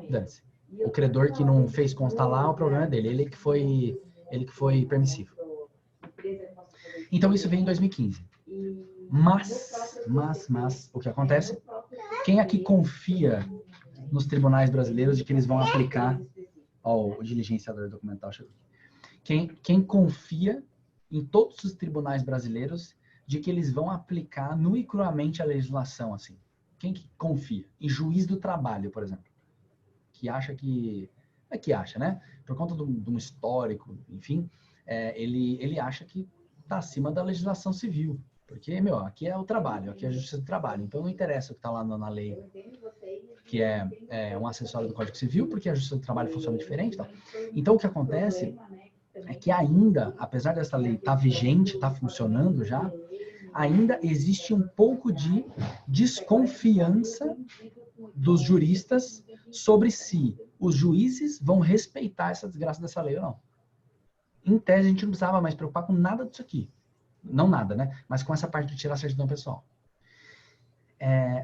dane-se. O credor que não fez constar lá, o problema é dele, ele que foi permissivo. Então isso veio em 2015. Mas, o que acontece? Quem aqui confia nos tribunais brasileiros de que eles vão aplicar... Ó, o diligenciador documental chegou aqui. Quem confia em todos os tribunais brasileiros de que eles vão aplicar nu e cruamente a legislação, assim? Quem que confia? Em juiz do trabalho, por exemplo. Que acha que... É que acha, né? Por conta de um histórico, enfim, ele acha que está acima da legislação civil. Porque, aqui é o trabalho, aqui é a justiça do trabalho. Então, não interessa o que está lá na lei, que é um acessório do Código Civil, porque a justiça do trabalho funciona diferente. Tá? Então, o que acontece é que ainda, apesar dessa lei estar vigente, estar funcionando já, ainda existe um pouco de desconfiança dos juristas sobre se os juízes vão respeitar essa desgraça dessa lei ou não. Em tese, a gente não precisava mais preocupar com nada disso aqui. Não nada, né? Mas com essa parte de tirar a certidão pessoal.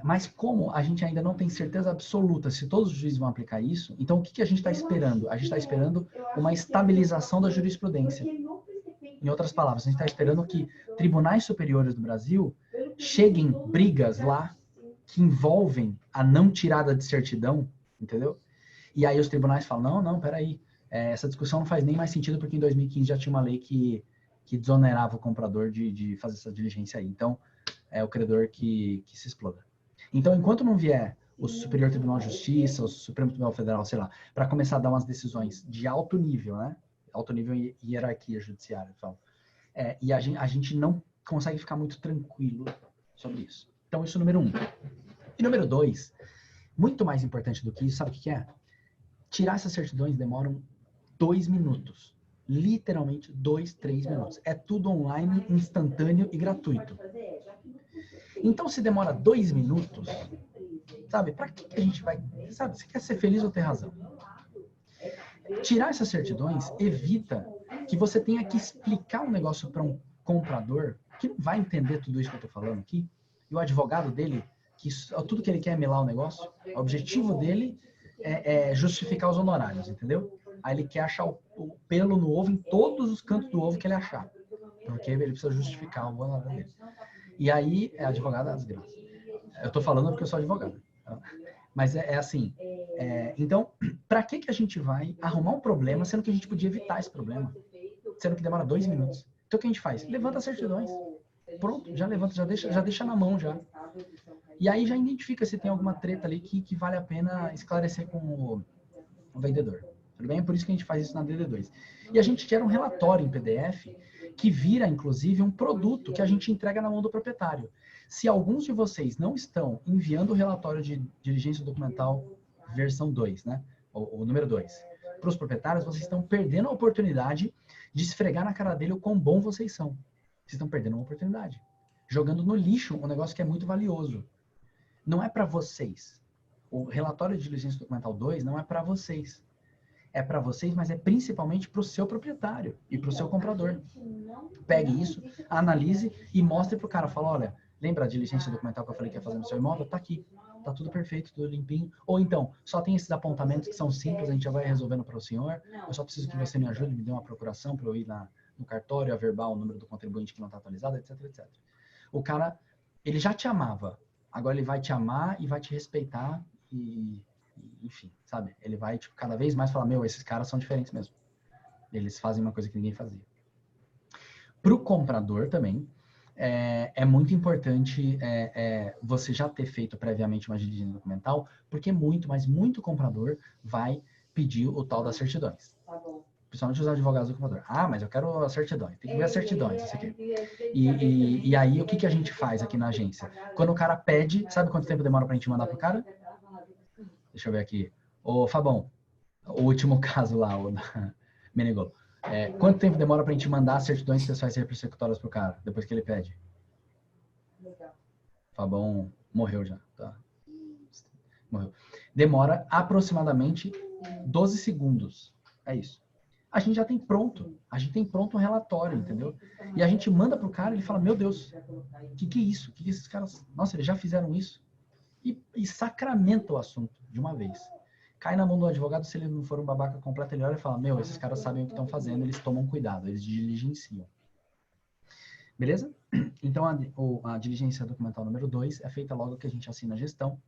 Mas como a gente ainda não tem certeza absoluta se todos os juízes vão aplicar isso, então o que a gente está esperando? A gente está esperando uma estabilização da jurisprudência. Em outras palavras, a gente está esperando que tribunais superiores do Brasil cheguem brigas lá que envolvem a não tirada de certidão, entendeu? E aí os tribunais falam, não, peraí, essa discussão não faz nem mais sentido porque em 2015 já tinha uma lei que desonerava o comprador de fazer essa diligência aí. Então, é o credor que se exploda. Então, enquanto não vier o Superior Tribunal de Justiça, o Supremo Tribunal Federal, sei lá, para começar a dar umas decisões de alto nível, né? Alto nível e hierarquia judiciária, então. E a gente não consegue ficar muito tranquilo sobre isso. Então, isso é número 1. E número 2, muito mais importante do que isso, sabe o que é? Tirar essas certidões demoram 2 minutos. Literalmente 2, 3 minutos. É tudo online, instantâneo e gratuito. Então, se demora 2 minutos, sabe, para que a gente vai... Sabe, você quer ser feliz ou ter razão? Tirar essas certidões evita que você tenha que explicar um negócio para um comprador que não vai entender tudo isso que eu estou falando aqui, e o advogado dele, que tudo que ele quer é melar o negócio, o objetivo dele é justificar os honorários, entendeu? Aí ele quer achar o pelo no ovo em todos os cantos do ovo que ele achar, porque ele precisa justificar o honorário dele. E aí, advogado é a desgraça. Eu estou falando porque eu sou advogado. Mas assim, então, para que a gente vai arrumar um problema, sendo que a gente podia evitar esse problema? Sendo que demora 2 minutos. Então, o que a gente faz? Levanta as certidões. Pronto, já levanta, já deixa na mão já. E aí já identifica se tem alguma treta ali que vale a pena esclarecer com o vendedor. Tudo bem? É por isso que a gente faz isso na DD2. E a gente gera um relatório em PDF que vira, inclusive, um produto que a gente entrega na mão do proprietário. Se alguns de vocês não estão enviando o relatório de diligência documental versão 2, né? O número 2, para os proprietários, vocês estão perdendo a oportunidade de esfregar na cara dele o quão bom vocês são. Vocês estão perdendo uma oportunidade. Jogando no lixo um negócio que é muito valioso. Não é para vocês. O relatório de diligência documental 2 não é para vocês. É para vocês, mas é principalmente para o seu proprietário e para o seu comprador. Pegue isso, analise e mostre para o cara. Fala, olha, lembra a diligência documental que eu falei que ia fazer no seu imóvel? Tá aqui. Tá tudo perfeito, tudo limpinho. Ou então, só tem esses apontamentos que são simples, a gente já vai resolvendo para o senhor. Eu só preciso que você me ajude, me dê uma procuração para eu ir no cartório, averbar o número do contribuinte que não está atualizado, etc, etc. O cara, ele já te amava. Agora ele vai te amar e vai te respeitar e enfim, sabe? Ele vai, tipo, cada vez mais falar, esses caras são diferentes mesmo. Eles fazem uma coisa que ninguém fazia. Para o comprador também, é muito importante você já ter feito previamente uma diligência documental, porque mas muito comprador vai pedir o tal das certidões. Principalmente os advogados do comprador. Mas eu quero as certidões. Tem que ver as certidões, isso aqui. E aí, o que a gente faz aqui na agência? Quando o cara pede, sabe quanto tempo demora pra gente mandar pro cara? Deixa eu ver aqui. Ô, Fabão, o último caso lá, o da Menegolo. Quanto tempo demora pra gente mandar as certidões pessoais persecutórias pro cara, depois que ele pede? Fabão morreu já, tá? Morreu. Demora aproximadamente 12 segundos. É isso. A gente já tem pronto. A gente tem pronto um relatório, entendeu? E a gente manda pro cara e ele fala, meu Deus, que é isso? Que esses caras... Nossa, eles já fizeram isso? E sacramenta o assunto de uma vez. Cai na mão do advogado, se ele não for um babaca completo, ele olha e fala, esses caras sabem o que estão fazendo, eles tomam cuidado, eles diligenciam. Beleza? Então, a diligência documental número 2 é feita logo que a gente assina a gestão.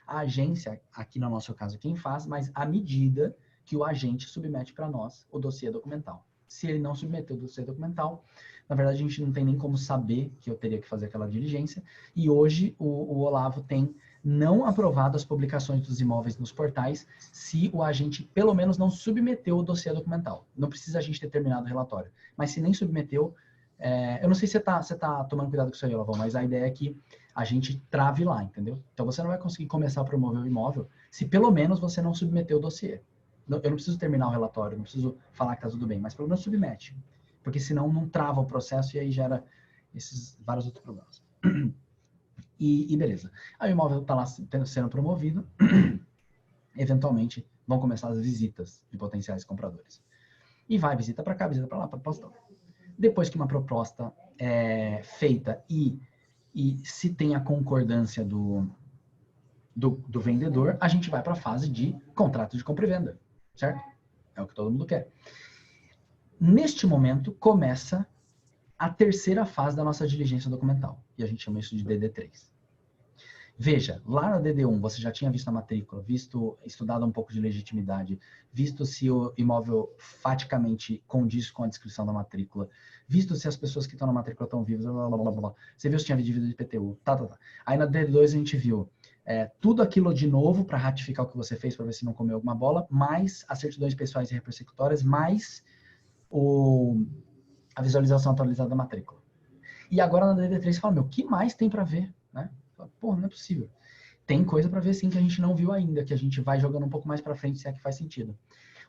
A agência, aqui no nosso caso, quem faz, mas à medida que o agente submete para nós o dossiê documental. Se ele não submeter o dossiê documental, na verdade a gente não tem nem como saber que eu teria que fazer aquela diligência. E hoje o Olavo tem não aprovado as publicações dos imóveis nos portais se o agente pelo menos não submeteu o dossiê documental. Não precisa a gente ter terminado o relatório. Mas se nem submeteu, eu não sei se você tá tomando cuidado com isso aí, Olavão, mas a ideia é que a gente trave lá, entendeu? Então você não vai conseguir começar a promover o imóvel se pelo menos você não submeteu o dossiê. Eu não preciso terminar o relatório, não preciso falar que tá tudo bem, mas pelo menos submete. Porque senão não trava o processo e aí gera esses vários outros problemas. E beleza. Aí o imóvel está lá sendo promovido, eventualmente vão começar as visitas de potenciais compradores. E vai visita para cá, visita para lá, proposta. Depois que uma proposta é feita e se tem a concordância do vendedor, a gente vai para a fase de contrato de compra e venda, certo? É o que todo mundo quer. Neste momento, começa a terceira fase da nossa diligência documental, e a gente chama isso de DD3. Veja, lá na DD1 você já tinha visto a matrícula, estudado um pouco de legitimidade, visto se o imóvel faticamente condiz com a descrição da matrícula, visto se as pessoas que estão na matrícula estão vivas, blá, blá, blá, blá. Você viu se tinha dívida de IPTU, tá. Aí na DD2 a gente viu tudo aquilo de novo para ratificar o que você fez, para ver se não comeu alguma bola, mais as certidões pessoais e repersecutórias, mais a visualização atualizada da matrícula. E agora na DD3 você fala, o que mais tem para ver, né? Pô, não é possível. Tem coisa para ver sim que a gente não viu ainda, que a gente vai jogando um pouco mais para frente, se é que faz sentido.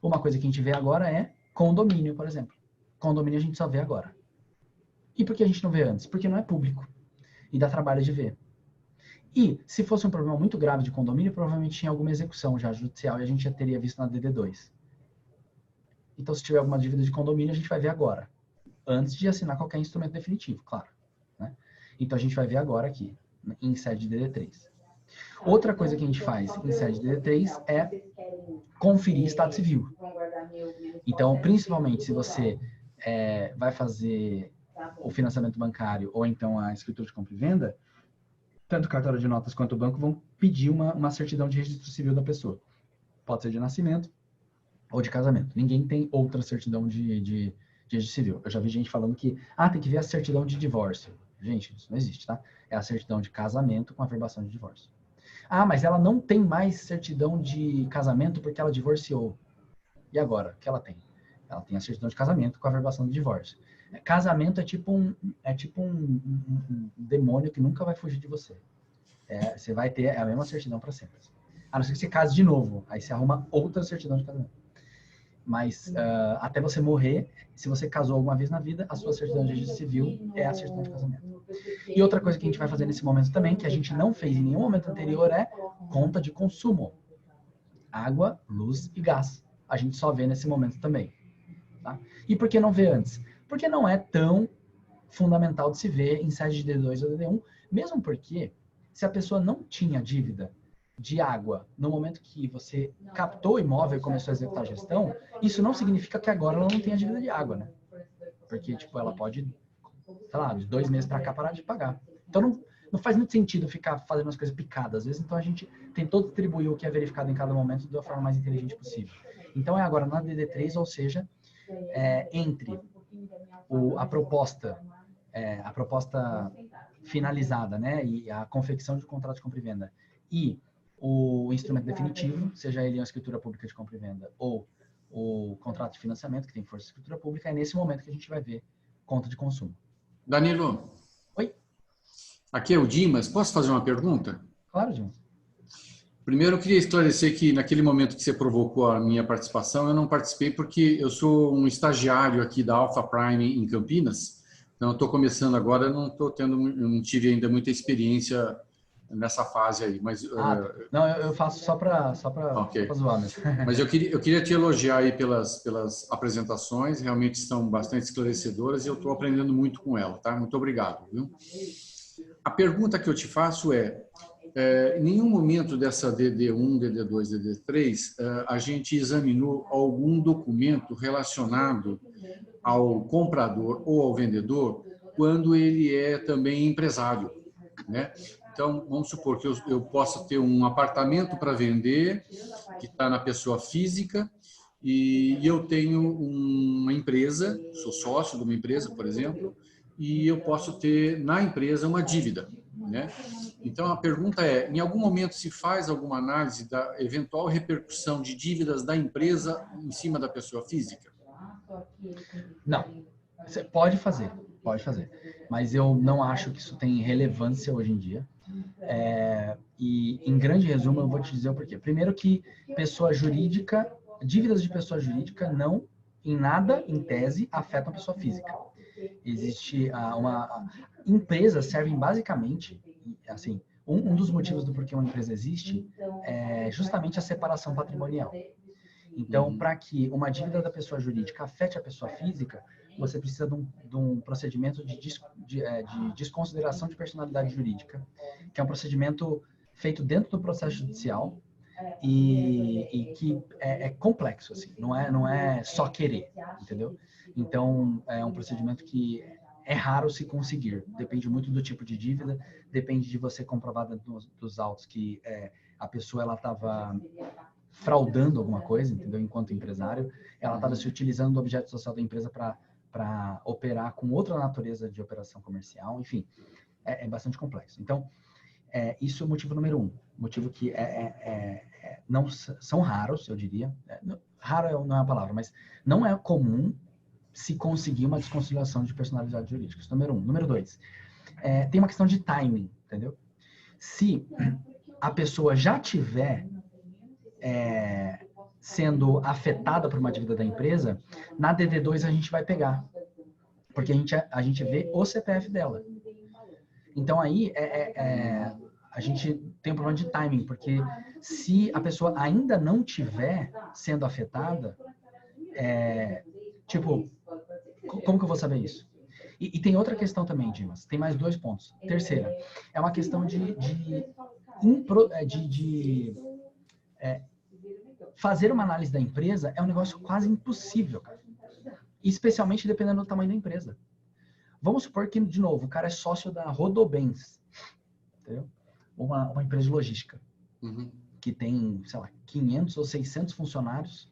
Uma coisa que a gente vê agora é condomínio, por exemplo. Condomínio a gente só vê agora. E por que a gente não vê antes? Porque não é público. E dá trabalho de ver. E se fosse um problema muito grave de condomínio, provavelmente tinha alguma execução já judicial e a gente já teria visto na DD2. Então se tiver alguma dívida de condomínio, a gente vai ver agora. Antes de assinar qualquer instrumento definitivo, claro. Né? Então a gente vai ver agora aqui, em sede de DD3. Outra coisa que a gente faz em sede de DD3 é conferir estado civil. Então, principalmente se você vai fazer o financiamento bancário ou então a escritura de compra e venda, tanto o cartório de notas quanto o banco vão pedir uma certidão de registro civil da pessoa. Pode ser de nascimento ou de casamento. Ninguém tem outra certidão de registro civil. Eu já vi gente falando que tem que ver a certidão de divórcio. Gente, isso não existe, tá? É a certidão de casamento com a averbação de divórcio. Mas ela não tem mais certidão de casamento porque ela divorciou. E agora? O que ela tem? Ela tem a certidão de casamento com a averbação de divórcio. Casamento é tipo um demônio que nunca vai fugir de você. Você vai ter a mesma certidão para sempre. A não ser que você case de novo. Aí você arruma outra certidão de casamento. Mas até você morrer, se você casou alguma vez na vida, a sua certidão de registro civil é a certidão de casamento. E outra coisa que a gente vai fazer nesse momento também, que a gente não fez em nenhum momento anterior, é conta de consumo. Água, luz e gás. A gente só vê nesse momento também. Tá? E por que não vê antes? Porque não é tão fundamental de se ver em sede de D2 ou DD1, mesmo porque se a pessoa não tinha dívida de água no momento que você captou o imóvel e começou a executar a gestão, isso não significa que agora ela não tenha dívida de água, né? Porque, ela pode, sei lá, de 2 meses para cá parar de pagar. Então, não faz muito sentido ficar fazendo as coisas picadas. Às vezes, então, a gente tentou distribuir o que é verificado em cada momento da forma mais inteligente possível. Então, é agora na DD3, ou seja, entre a proposta finalizada, né, e a confecção de contrato de compra e venda e o instrumento definitivo, seja ele uma escritura pública de compra e venda ou o contrato de financiamento, que tem força de escritura pública, é nesse momento que a gente vai ver conta de consumo. Danilo. Oi? Aqui é o Dimas. Posso fazer uma pergunta? Claro, Dimas. Primeiro, eu queria esclarecer que naquele momento que você provocou a minha participação, eu não participei porque eu sou um estagiário aqui da Alpha Prime em Campinas. Então, eu estou começando agora, não tive ainda muita experiência nessa fase aí. Mas, não, eu faço só para zoar mesmo. Mas eu queria te elogiar aí pelas apresentações, realmente estão bastante esclarecedoras e eu estou aprendendo muito com ela, tá? Muito obrigado, viu? A pergunta que eu te faço em nenhum momento dessa DD1, DD2, DD3, a gente examinou algum documento relacionado ao comprador ou ao vendedor quando ele é também empresário, né? Então, vamos supor que eu possa ter um apartamento para vender que está na pessoa física e eu tenho uma empresa, sou sócio de uma empresa, por exemplo, e eu posso ter na empresa uma dívida, né? Então, a pergunta é, em algum momento se faz alguma análise da eventual repercussão de dívidas da empresa em cima da pessoa física? Não. Você pode fazer. Mas eu não acho que isso tem relevância hoje em dia. E, em grande resumo, eu vou te dizer o porquê. Primeiro que dívidas de pessoa jurídica não, em nada, em tese, afetam a pessoa física. Existe empresas servem basicamente, assim, um dos motivos do porquê uma empresa existe é justamente a separação patrimonial. Então, para que uma dívida da pessoa jurídica afete a pessoa física, você precisa de um procedimento de desconsideração de personalidade jurídica, que é um procedimento feito dentro do processo judicial e que é complexo, assim, não é só querer, entendeu? Então, é um procedimento que é raro se conseguir, depende muito do tipo de dívida, depende de você comprovar dos autos que a pessoa ela estava fraudando alguma coisa, entendeu? Enquanto empresário, ela estava se utilizando do objeto social da empresa para operar com outra natureza de operação comercial, enfim, é bastante complexo. Então, isso é o motivo número 1, motivo que não são raros, eu diria, raro não é a palavra, mas não é comum se conseguir uma desconsideração de personalidade jurídica. Isso, número 1. Número 2, tem uma questão de timing, entendeu? Se a pessoa já tiver sendo afetada por uma dívida da empresa, na DD2 a gente vai pegar, porque a gente vê o CPF dela. Então aí a gente tem um problema de timing, porque se a pessoa ainda não tiver sendo afetada, tipo, como que eu vou saber isso? E tem outra questão também, Dimas, tem mais 2 pontos. Terceira, é uma questão de fazer uma análise da empresa é um negócio quase impossível, cara. Especialmente dependendo do tamanho da empresa. Vamos supor que, de novo, o cara é sócio da Rodobens, entendeu? Uma empresa de logística, que tem, sei lá, 500 ou 600 funcionários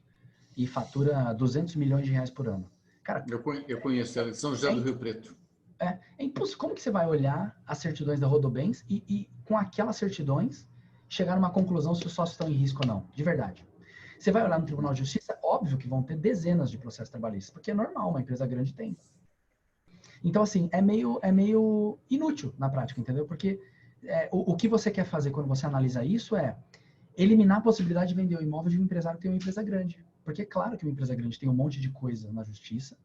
e fatura 200 milhões de reais por ano. Cara, eu conheço ela, de São José do Rio Preto. É impossível. Como que você vai olhar as certidões da Rodobens e com aquelas certidões, chegar numa conclusão se os sócios estão em risco ou não, de verdade? Você vai olhar no Tribunal de Justiça, óbvio que vão ter dezenas de processos trabalhistas, porque é normal, uma empresa grande tem. Então, assim, é meio inútil na prática, entendeu? Porque o que você quer fazer quando você analisa isso é eliminar a possibilidade de vender o imóvel de um empresário que tem uma empresa grande. Porque é claro que uma empresa grande tem um monte de coisa na justiça,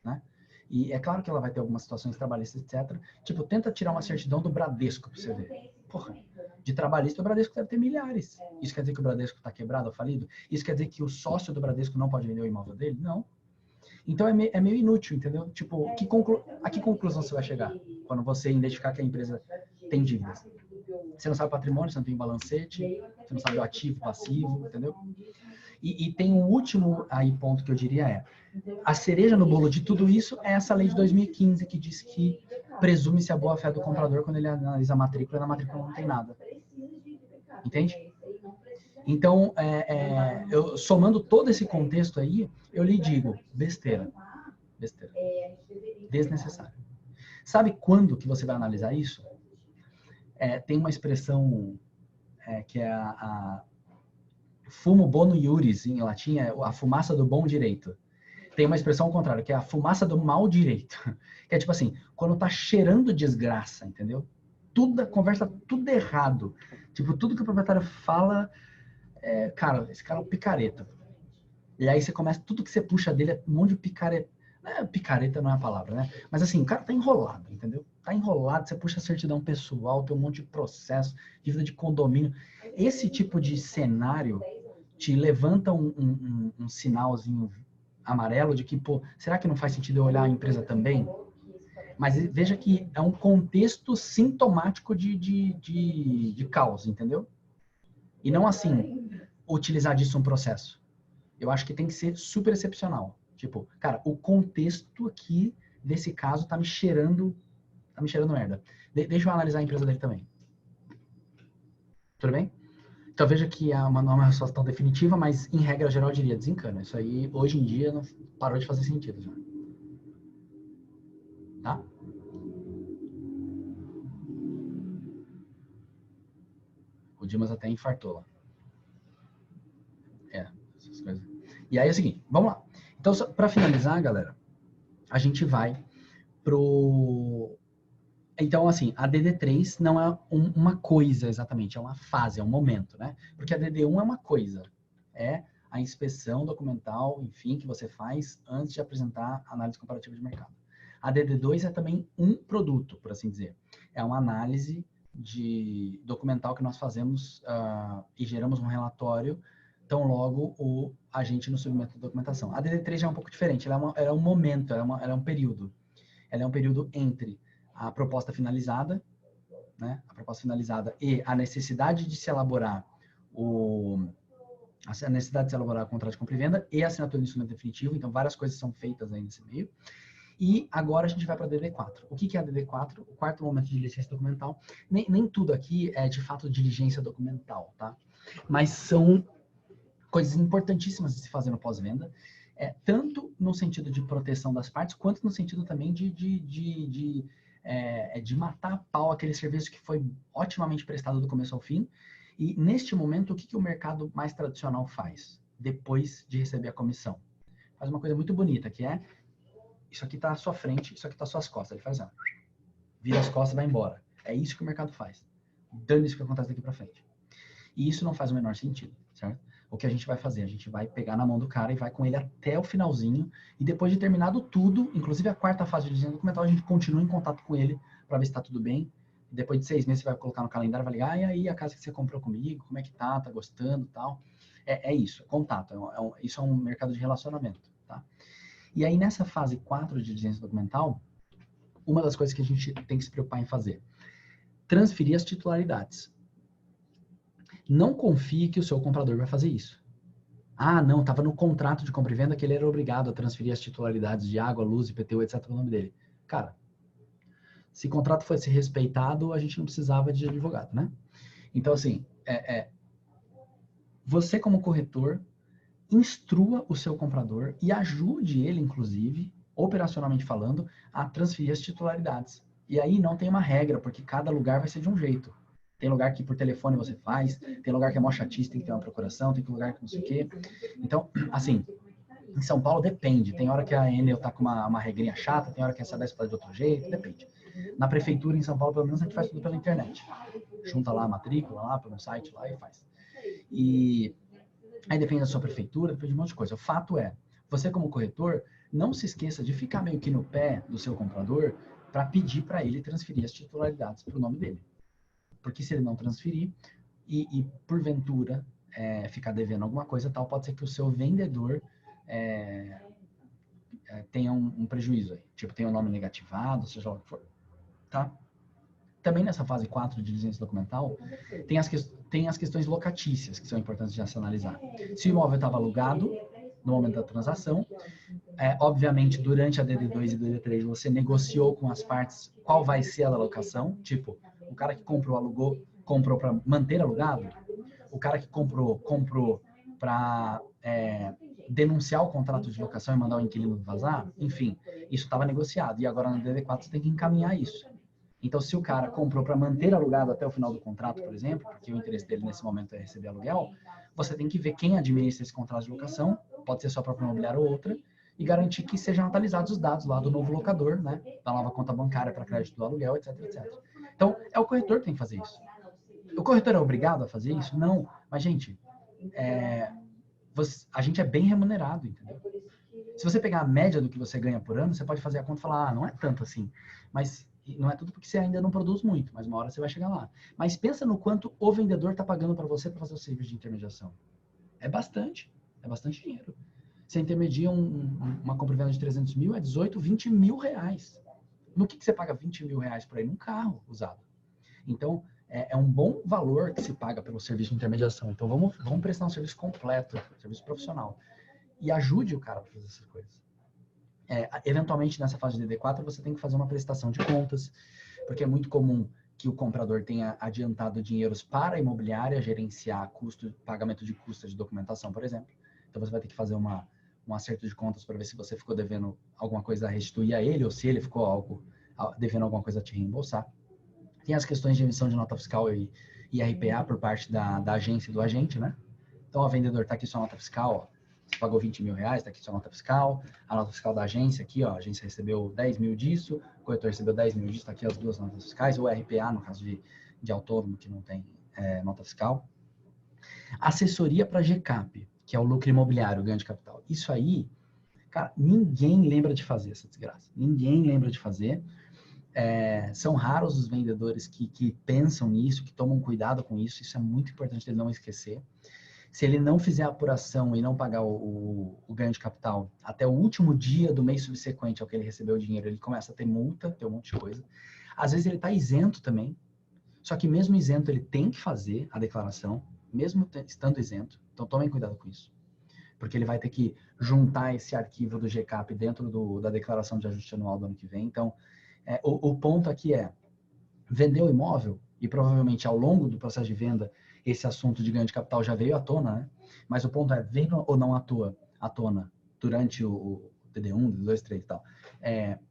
né? E é claro que ela vai ter algumas situações trabalhistas, etc. Tipo, tenta tirar uma certidão do Bradesco pra você ver. Porra, de trabalhista o Bradesco deve ter milhares. Isso quer dizer que o Bradesco está quebrado ou falido? Isso quer dizer que o sócio do Bradesco não pode vender o imóvel dele? Não. Então é meio inútil, entendeu? Tipo, a que conclusão você vai chegar quando você identificar que a empresa tem dívidas? Você não sabe o patrimônio, você não tem balancete, você não sabe o ativo, passivo, entendeu? E tem um último aí ponto que eu diria a cereja no bolo de tudo isso é essa lei de 2015 que diz que presume-se a boa-fé do comprador quando ele analisa a matrícula e na matrícula não tem nada. Entende? Então, eu somando todo esse contexto aí, eu lhe digo, besteira. Besteira. Desnecessário. Sabe quando que você vai analisar isso? Tem uma expressão que é a fumo bono iuris, em latim, é a fumaça do bom direito. Tem uma expressão ao contrário, que é a fumaça do mau direito. Que é tipo assim, quando tá cheirando desgraça, entendeu? Conversa tudo errado. Tipo, tudo que o proprietário fala, cara, esse cara é um picareta. E aí você começa, tudo que você puxa dele é um monte de picareta. Picareta não é a palavra, né? Mas assim, o cara tá enrolado, entendeu? Tá enrolado, você puxa a certidão pessoal, tem um monte de processo, dívida de condomínio. Esse tipo de cenário te levanta um sinalzinho amarelo de que, pô, será que não faz sentido eu olhar a empresa também? Mas veja que é um contexto sintomático de caos, entendeu? E não assim, utilizar disso um processo. Eu acho que tem que ser super excepcional. Tipo, cara, o contexto aqui desse caso tá me cheirando merda. Deixa eu analisar a empresa dele também. Tudo bem? Então veja que não é uma resposta tão definitiva, mas em regra geral eu diria, desencana. Isso aí, hoje em dia, não parou de fazer sentido já. Tá? O Dimas até infartou lá. Essas coisas. E aí é o seguinte, vamos lá. Então, para finalizar, galera, a gente vai pro... Então, assim, a DD3 não é uma coisa exatamente, é uma fase, é um momento, né? Porque a DD1 é uma coisa, é a inspeção documental, enfim, que você faz antes de apresentar a análise comparativa de mercado. A DD2 é também um produto, por assim dizer. É uma análise de documental que nós fazemos e geramos um relatório tão logo o agente nos submete a documentação. A DD3 já é um pouco diferente, ela é um momento, ela é um período. Ela é um período entre a proposta finalizada, né, a proposta finalizada e a necessidade de se elaborar o contrato de compra e venda e a assinatura do instrumento definitivo, então várias coisas são feitas aí nesse meio. E agora a gente vai para a DD4. O que é a DD4? O quarto momento de diligência documental. Nem tudo aqui é de fato diligência documental, tá? Mas são coisas importantíssimas de se fazer no pós-venda, tanto no sentido de proteção das partes, quanto no sentido também de matar a pau aquele serviço que foi otimamente prestado do começo ao fim. E neste momento, o que o mercado mais tradicional faz? Depois de receber a comissão. Faz uma coisa muito bonita, que é isso aqui está à sua frente, isso aqui está às suas costas. Ele faz assim, vira as costas e vai embora. É isso que o mercado faz. Dane-se o que acontece daqui para frente. E isso não faz o menor sentido, certo? O que a gente vai fazer? A gente vai pegar na mão do cara e vai com ele até o finalzinho. E depois de terminado tudo, inclusive a quarta fase de desenho documental, a gente continua em contato com ele para ver se está tudo bem. E depois de 6 meses você vai colocar no calendário e vai ligar, e aí a casa que você comprou comigo, como é que tá gostando e tal. É isso, é contato. Isso é um mercado de relacionamento, tá? E aí, nessa fase 4 de diligência documental, uma das coisas que a gente tem que se preocupar em fazer, transferir as titularidades. Não confie que o seu comprador vai fazer isso. Ah, não, estava no contrato de compra e venda que ele era obrigado a transferir as titularidades de água, luz, IPTU, etc. no nome dele. Cara, se o contrato fosse respeitado, a gente não precisava de advogado, né? Então, assim, você como corretor, instrua o seu comprador e ajude ele, inclusive, operacionalmente falando, a transferir as titularidades. E aí não tem uma regra, porque cada lugar vai ser de um jeito. Tem lugar que por telefone você faz, tem lugar que é mó chatice, tem que ter uma procuração, tem lugar que não sei o quê. Então, assim, em São Paulo depende. Tem hora que a Enel tá com uma regrinha chata, tem hora que a Sabesp faz de outro jeito, depende. Na prefeitura em São Paulo, pelo menos, a gente faz tudo pela internet. Junta lá a matrícula, lá pelo site, lá e faz. E aí depende da sua prefeitura, depende de um monte de coisa. O fato é, você como corretor, não se esqueça de ficar meio que no pé do seu comprador para pedir para ele transferir as titularidades para o nome dele. Porque se ele não transferir e porventura ficar devendo alguma coisa tal, pode ser que o seu vendedor tenha um prejuízo aí. Tipo, tenha o nome negativado, seja lá o que for. Tá? Também nessa fase 4 de diligência documental, tem as questões locatícias, que são importantes de se analisar. Se o imóvel estava alugado no momento da transação, obviamente, durante a DD2 e DD3, você negociou com as partes qual vai ser a locação. Tipo, o cara que comprou para manter alugado. O cara que comprou para denunciar o contrato de locação e mandar o inquilino vazar. Enfim, isso estava negociado. E agora na DD4 você tem que encaminhar isso. Então, se o cara comprou para manter alugado até o final do contrato, por exemplo, porque o interesse dele nesse momento é receber aluguel, você tem que ver quem administra esse contrato de locação, pode ser sua própria imobiliária ou outra, e garantir que sejam atualizados os dados lá do novo locador, né, da nova conta bancária para crédito do aluguel, etc, etc. Então, é o corretor que tem que fazer isso. O corretor é obrigado a fazer isso? Não. Mas, gente, a gente é bem remunerado, entendeu? Se você pegar a média do que você ganha por ano, você pode fazer a conta e falar, não é tanto assim. Mas não é tudo porque você ainda não produz muito, mas uma hora você vai chegar lá. Mas pensa no quanto o vendedor está pagando para você para fazer o serviço de intermediação. É bastante dinheiro. Você intermedia uma compra e venda de 300 mil, 18, 20 mil reais. No que você paga 20 mil reais por aí? Num carro usado. Então, é um bom valor que se paga pelo serviço de intermediação. Então, vamos prestar um serviço completo, serviço profissional. E ajude o cara a fazer essas coisas. Eventualmente, nessa fase de DD4, você tem que fazer uma prestação de contas, porque é muito comum que o comprador tenha adiantado dinheiros para a imobiliária gerenciar pagamento de custos de documentação, por exemplo. Então, você vai ter que fazer um acerto de contas para ver se você ficou devendo alguma coisa a restituir a ele, ou se ele ficou devendo alguma coisa a te reembolsar. Tem as questões de emissão de nota fiscal e RPA por parte da agência e do agente, né? Então, o vendedor está aqui sua nota fiscal, ó. Você pagou 20 mil reais, está aqui sua nota fiscal. A nota fiscal da agência aqui, ó, a agência recebeu 10 mil disso, o corretor recebeu 10 mil disso, está aqui as duas notas fiscais, ou RPA, no caso de autônomo que não tem nota fiscal. Assessoria para GCAP, que é o lucro imobiliário, o ganho de capital. Isso aí, Cara, ninguém lembra de fazer essa desgraça. Ninguém lembra de fazer. São raros os vendedores que pensam nisso, que tomam cuidado com isso. Isso é muito importante ele não esquecer. Se ele não fizer a apuração e não pagar o ganho de capital até o último dia do mês subsequente ao que ele recebeu o dinheiro, ele começa a ter multa, ter um monte de coisa. Às vezes ele está isento também. Só que mesmo isento, ele tem que fazer a declaração, mesmo estando isento. Então tomem cuidado com isso. Porque ele vai ter que juntar esse arquivo do GCAP dentro da declaração de ajuste anual do ano que vem. Então, o ponto aqui é, vender o imóvel, e provavelmente ao longo do processo de venda, esse assunto de ganho de capital já veio à tona, né? Mas o ponto é, vem ou não à tona durante o DD1, DD2, 3 e tal.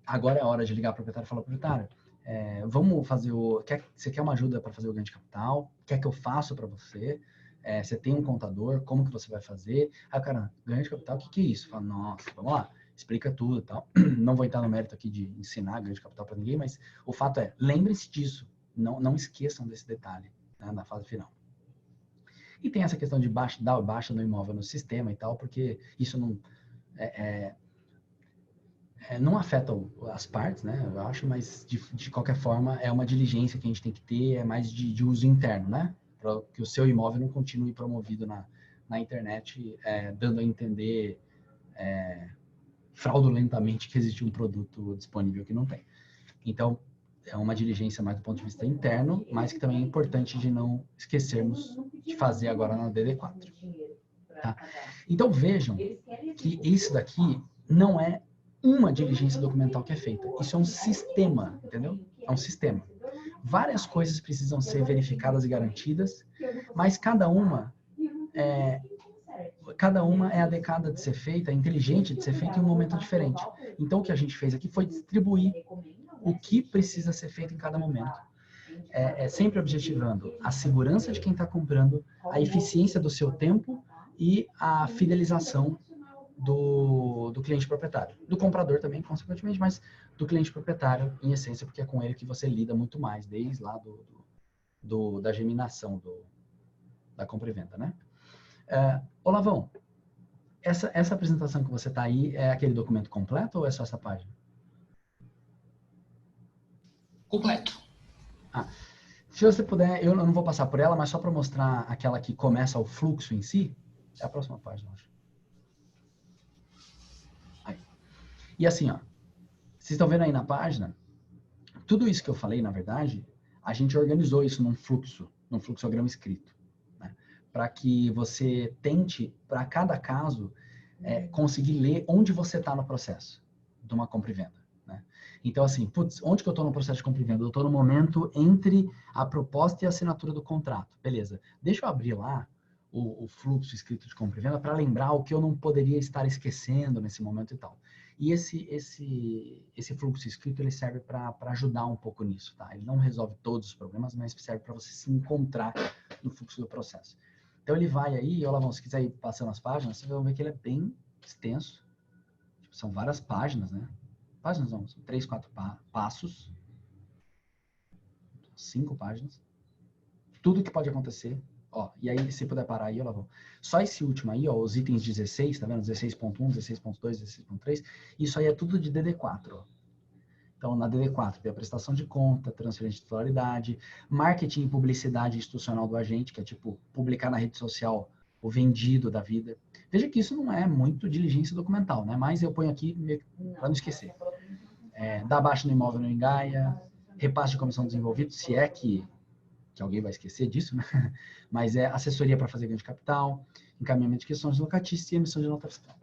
Agora é a hora de ligar para o proprietário e falar, proprietário, vamos fazer você quer uma ajuda para fazer o ganho de capital? Quer que eu faça para você? Você tem um contador, como que você vai fazer? Aí o cara, ganho de capital, o que é isso? Fala, nossa, vamos lá, explica tudo e tal. Não vou entrar no mérito aqui de ensinar ganho de capital para ninguém, mas o fato é, lembre-se disso, não esqueçam desse detalhe, né, na fase final. E tem essa questão de dar baixa no imóvel no sistema e tal, porque isso não afeta as partes, né, eu acho, mas de qualquer forma é uma diligência que a gente tem que ter, é mais de uso interno, né? Para que o seu imóvel não continue promovido na internet, dando a entender fraudulentamente que existe um produto disponível que não tem. Então, é uma diligência mais do ponto de vista interno, mas que também é importante de não esquecermos de fazer agora na DD4. Tá? Então, vejam que isso daqui não é uma diligência documental que é feita. Isso é um sistema, entendeu? É um sistema. Várias coisas precisam ser verificadas e garantidas, mas cada uma é adequada de ser feita, é inteligente de ser feita em um momento diferente. Então, o que a gente fez aqui foi distribuir o que precisa ser feito em cada momento. Sempre objetivando a segurança de quem está comprando, a eficiência do seu tempo e a fidelização do cliente proprietário. Do comprador também, consequentemente, mas do cliente proprietário, em essência, porque é com ele que você lida muito mais, desde lá da geminação da compra e venda, né? Olavão, essa apresentação que você está aí é aquele documento completo ou é só essa página? Completo. Se você puder, eu não vou passar por ela, mas só para mostrar aquela que começa o fluxo em si, é a próxima página, acho. Aí. E assim, ó, vocês estão vendo aí na página, tudo isso que eu falei, na verdade, a gente organizou isso num fluxograma escrito, né? Para que você tente, para cada caso, conseguir ler onde você está no processo de uma compra e venda. Então, assim, onde que eu estou no processo de compra e venda? Eu estou no momento entre a proposta e a assinatura do contrato. Beleza. Deixa eu abrir lá o fluxo escrito de compra e venda para lembrar o que eu não poderia estar esquecendo nesse momento e tal. E esse fluxo escrito, ele serve para ajudar um pouco nisso, tá? Ele não resolve todos os problemas, mas serve para você se encontrar no fluxo do processo. Então, ele vai aí, Olavão, se quiser ir passando as páginas, vocês vão ver que ele é bem extenso. São várias páginas, né? Páginas não, são 3, 4 passos, 5 páginas, tudo que pode acontecer, ó, e aí se puder parar aí, ó, só esse último aí, ó, os itens 16, tá vendo, 16.1, 16.2, 16.3, isso aí é tudo de DD4, ó. Então, na DD4 tem a prestação de conta, transferência de titularidade, marketing e publicidade institucional do agente, que é tipo, publicar na rede social o vendido da vida. Veja que isso não é muito diligência documental, né? Mas eu ponho aqui para não esquecer. Dar baixa no imóvel no engaia, repasse de comissão desenvolvido, se é que alguém vai esquecer disso, né? Mas é assessoria para fazer ganho de capital, encaminhamento de questões locatícias e emissão de nota fiscal.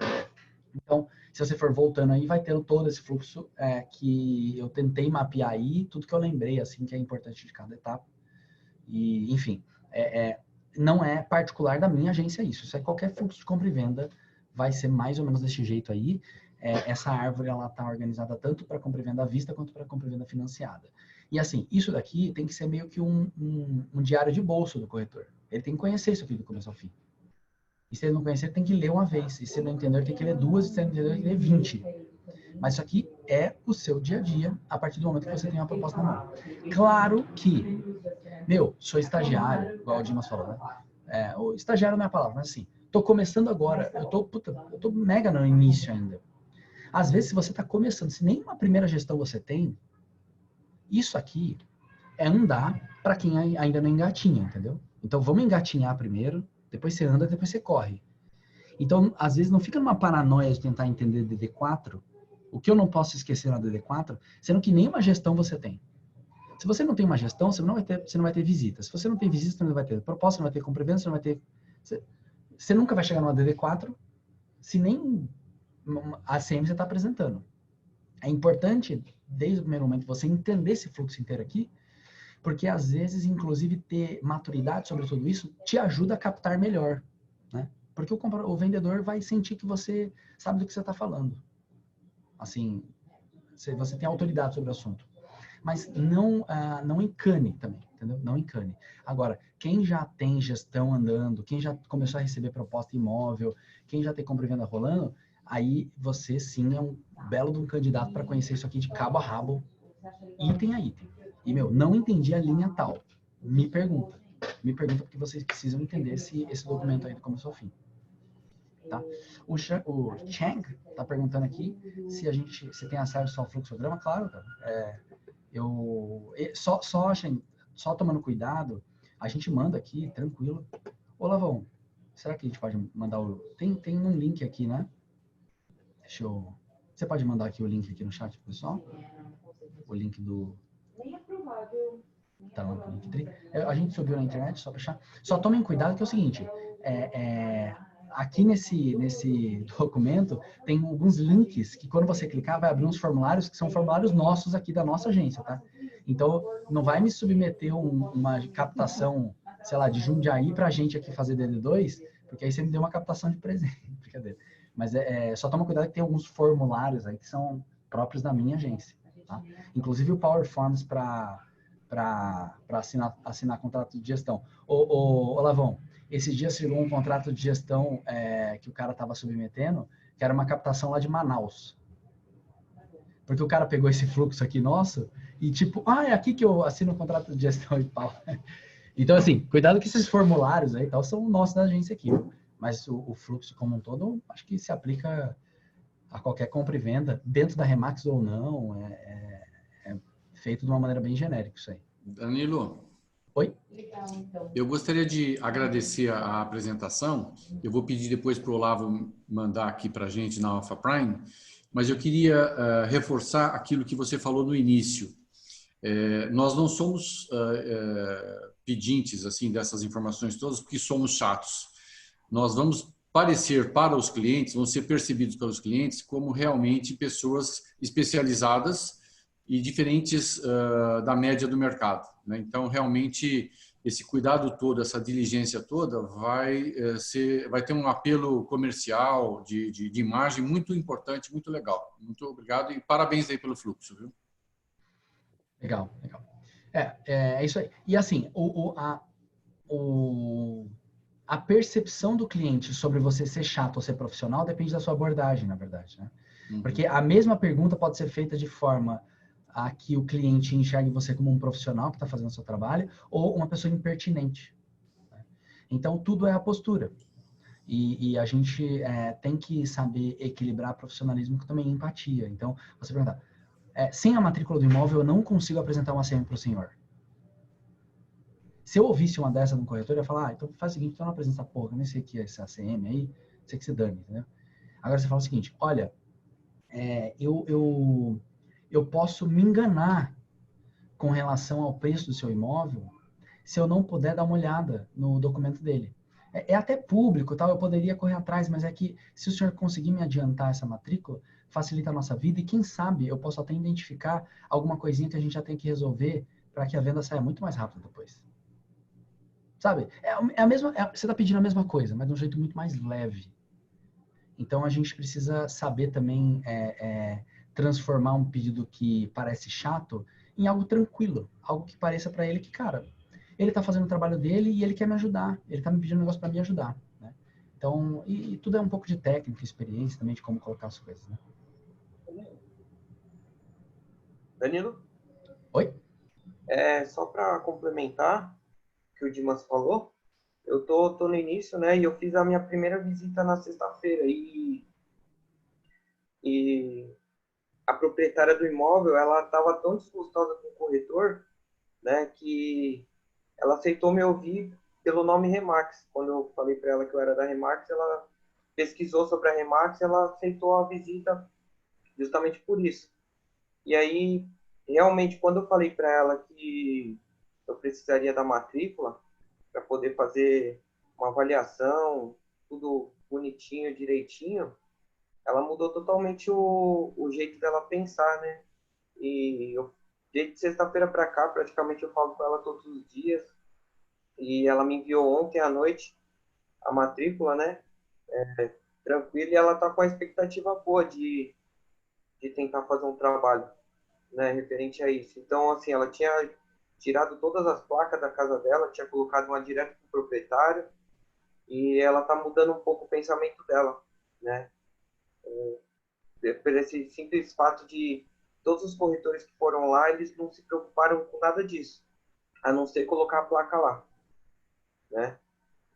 Então, se você for voltando aí, vai ter todo esse fluxo que eu tentei mapear aí, tudo que eu lembrei, assim, que é importante de cada etapa. E, enfim, não é particular da minha agência isso é qualquer fluxo de compra e venda, vai ser mais ou menos desse jeito aí. Essa árvore, ela está organizada tanto para compra e venda à vista, quanto para compra e venda financiada. E assim, isso daqui tem que ser meio que um diário de bolso do corretor. Ele tem que conhecer isso aqui do começo ao fim. E se ele não conhecer, ele tem que ler uma vez. E se ele não entender, ele tem que ler 2. E se ele não entender, ele tem que ler 20. Mas isso aqui é o seu dia a dia, a partir do momento que você tem uma proposta na mão. Claro que, sou estagiário, igual o Dimas falou, né? O estagiário não é a palavra, mas assim, tô começando agora, eu tô mega no início ainda. Às vezes, se você está começando, se nenhuma primeira gestão você tem, isso aqui é andar para quem ainda não engatinha, entendeu? Então, vamos engatinhar primeiro, depois você anda, depois você corre. Então, às vezes, não fica numa paranoia de tentar entender DD4, o que eu não posso esquecer na DD4, sendo que nenhuma gestão você tem. Se você não tem uma gestão, você não vai ter visita. Se você não tem visita, você não vai ter proposta, você não vai ter compra e venda, você não vai ter... Você nunca vai chegar numa DD4 se nem a ACM você está apresentando. É importante, desde o primeiro momento, você entender esse fluxo inteiro aqui, porque às vezes, inclusive, ter maturidade sobre tudo isso te ajuda a captar melhor, né? Porque o vendedor vai sentir que você sabe do que você está falando. Assim, você tem autoridade sobre o assunto. Mas não encane também, entendeu? Não encane. Agora, quem já tem gestão andando, quem já começou a receber proposta imóvel, quem já tem compra e venda rolando, aí você sim é um belo de um candidato para conhecer isso aqui de cabo a rabo, item a item. E, não entendi a linha tal. Me pergunta. Me pergunta porque vocês precisam entender esse documento aí do começo ao fim. Tá? O Chang está perguntando aqui se tem acesso ao fluxograma. Claro, cara. Só tomando cuidado, a gente manda aqui, tranquilo. Ô, Lavão, será que a gente pode mandar o... Tem um link aqui, né? Você pode mandar aqui o link aqui no chat, pessoal? O link do... Nem é provável. Tá lá no Linktree. A gente subiu na internet, só pra achar. Só tomem cuidado que é o seguinte, aqui nesse documento tem alguns links que quando você clicar vai abrir uns formulários que são formulários nossos aqui da nossa agência, tá? Então, não vai me submeter uma captação, sei lá, de Jundiaí pra gente aqui fazer DD2, porque aí você me deu uma captação de presente, brincadeira. Mas só toma cuidado que tem alguns formulários aí que são próprios da minha agência, tá? Inclusive o Power Forms para assinar contrato de gestão. Ô Lavão, esses dias chegou um contrato de gestão que o cara estava submetendo, que era uma captação lá de Manaus. Porque o cara pegou esse fluxo aqui nosso e tipo, é aqui que eu assino o contrato de gestão e pau. Então, assim, cuidado que esses formulários aí tal são nossos da agência aqui. Mas o fluxo como um todo, acho que se aplica a qualquer compra e venda, dentro da Remax ou não, é feito de uma maneira bem genérica isso aí. Danilo. Oi? Eu gostaria de agradecer a apresentação. Eu vou pedir depois para o Olavo mandar aqui para a gente na Alpha Prime, mas eu queria reforçar aquilo que você falou no início. Nós não somos pedintes assim dessas informações todas porque somos chatos. Nós vamos parecer para os clientes, vão ser percebidos pelos clientes como realmente pessoas especializadas e diferentes da média do mercado, né? Então, realmente, esse cuidado todo, essa diligência toda vai ter um apelo comercial, de imagem muito importante, muito legal. Muito obrigado e parabéns aí pelo fluxo, viu? Legal, legal. É isso aí. E assim, a percepção do cliente sobre você ser chato ou ser profissional depende da sua abordagem, na verdade, né? Porque a mesma pergunta pode ser feita de forma a que o cliente enxergue você como um profissional que está fazendo o seu trabalho ou uma pessoa impertinente, né? Então, tudo é a postura. E a gente tem que saber equilibrar profissionalismo com também empatia. Então, você perguntar, sem a matrícula do imóvel, eu não consigo apresentar uma ACM para o senhor. Se eu ouvisse uma dessa no corretor, eu ia falar, então faz o seguinte, então não apresenta essa porra, eu nem sei o que é essa ACM aí, sei que se dane, entendeu? Agora você fala o seguinte, olha, eu posso me enganar com relação ao preço do seu imóvel se eu não puder dar uma olhada no documento dele. É até público, tal, eu poderia correr atrás, mas é que se o senhor conseguir me adiantar essa matrícula, facilita a nossa vida e quem sabe eu posso até identificar alguma coisinha que a gente já tem que resolver para que a venda saia muito mais rápido depois. Sabe? Você está pedindo a mesma coisa, mas de um jeito muito mais leve. Então, a gente precisa saber também transformar um pedido que parece chato em algo tranquilo. Algo que pareça para ele que, cara, ele está fazendo o trabalho dele e ele quer me ajudar. Ele está me pedindo um negócio para me ajudar, né? Então, e tudo é um pouco de técnica, experiência também de como colocar as coisas, né? Danilo? Oi? Só para complementar o que o Dimas falou, eu tô no início, né? E eu fiz a minha primeira visita na sexta-feira. E e a proprietária do imóvel, ela estava tão desgostosa com o corretor, né, que ela aceitou me ouvir pelo nome Remax. Quando eu falei para ela que eu era da Remax, ela pesquisou sobre a Remax, ela aceitou a visita justamente por isso. E aí, realmente, quando eu falei para ela que eu precisaria da matrícula para poder fazer uma avaliação, tudo bonitinho, direitinho, ela mudou totalmente o jeito dela pensar, né? E eu, desde sexta-feira para cá, praticamente eu falo com ela todos os dias. E ela me enviou ontem à noite a matrícula, né? Tranquilo, e ela tá com a expectativa boa de tentar fazer um trabalho, né, referente a isso. Então, assim, ela tinha tirado todas as placas da casa dela, tinha colocado uma direto para o proprietário, e ela tá mudando um pouco o pensamento dela, né? Por esse simples fato de todos os corretores que foram lá, eles não se preocuparam com nada disso, a não ser colocar a placa lá, né?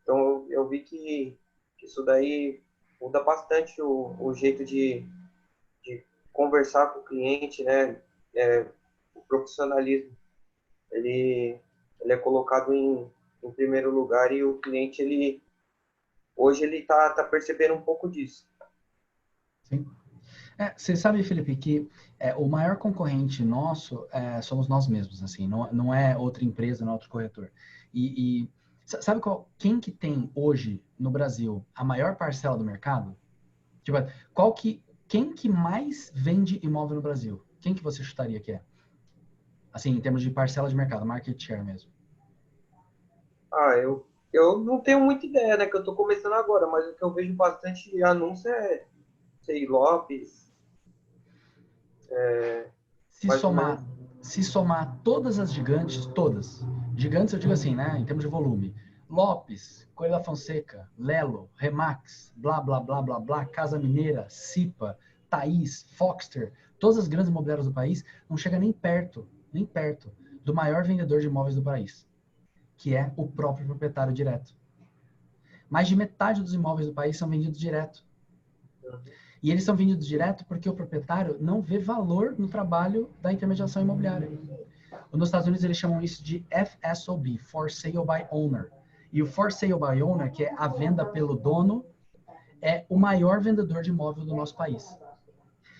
Então, eu vi que isso daí muda bastante o jeito de conversar com o cliente, né? O profissionalismo, ele é colocado em primeiro lugar, e o cliente, hoje ele tá percebendo um pouco disso. Sim. Você sabe, Felipe, que o maior concorrente nosso somos nós mesmos, assim, não é outra empresa, não é outro corretor. E sabe quem que tem hoje no Brasil a maior parcela do mercado? Tipo, quem que mais vende imóvel no Brasil? Quem que você chutaria que é? Assim, em termos de parcela de mercado, market share mesmo. Eu não tenho muita ideia, né, que eu tô começando agora, mas o que eu vejo bastante anúncio é Sei Lopes. Se somar todas as gigantes, gigantes eu digo assim, né, em termos de volume, Lopes, Coelho da Fonseca, Lelo, Remax, blá, blá, blá, blá, blá, Casa Mineira, Cipa, Thaís, Foxter, todas as grandes imobiliárias do país, não chega nem perto do maior vendedor de imóveis do país, que é o próprio proprietário direto. Mais de metade dos imóveis do país são vendidos direto. E eles são vendidos direto porque o proprietário não vê valor no trabalho da intermediação imobiliária. Nos Estados Unidos eles chamam isso de FSOB, For Sale by Owner. E o For Sale by Owner, que é a venda pelo dono, é o maior vendedor de imóvel do nosso país.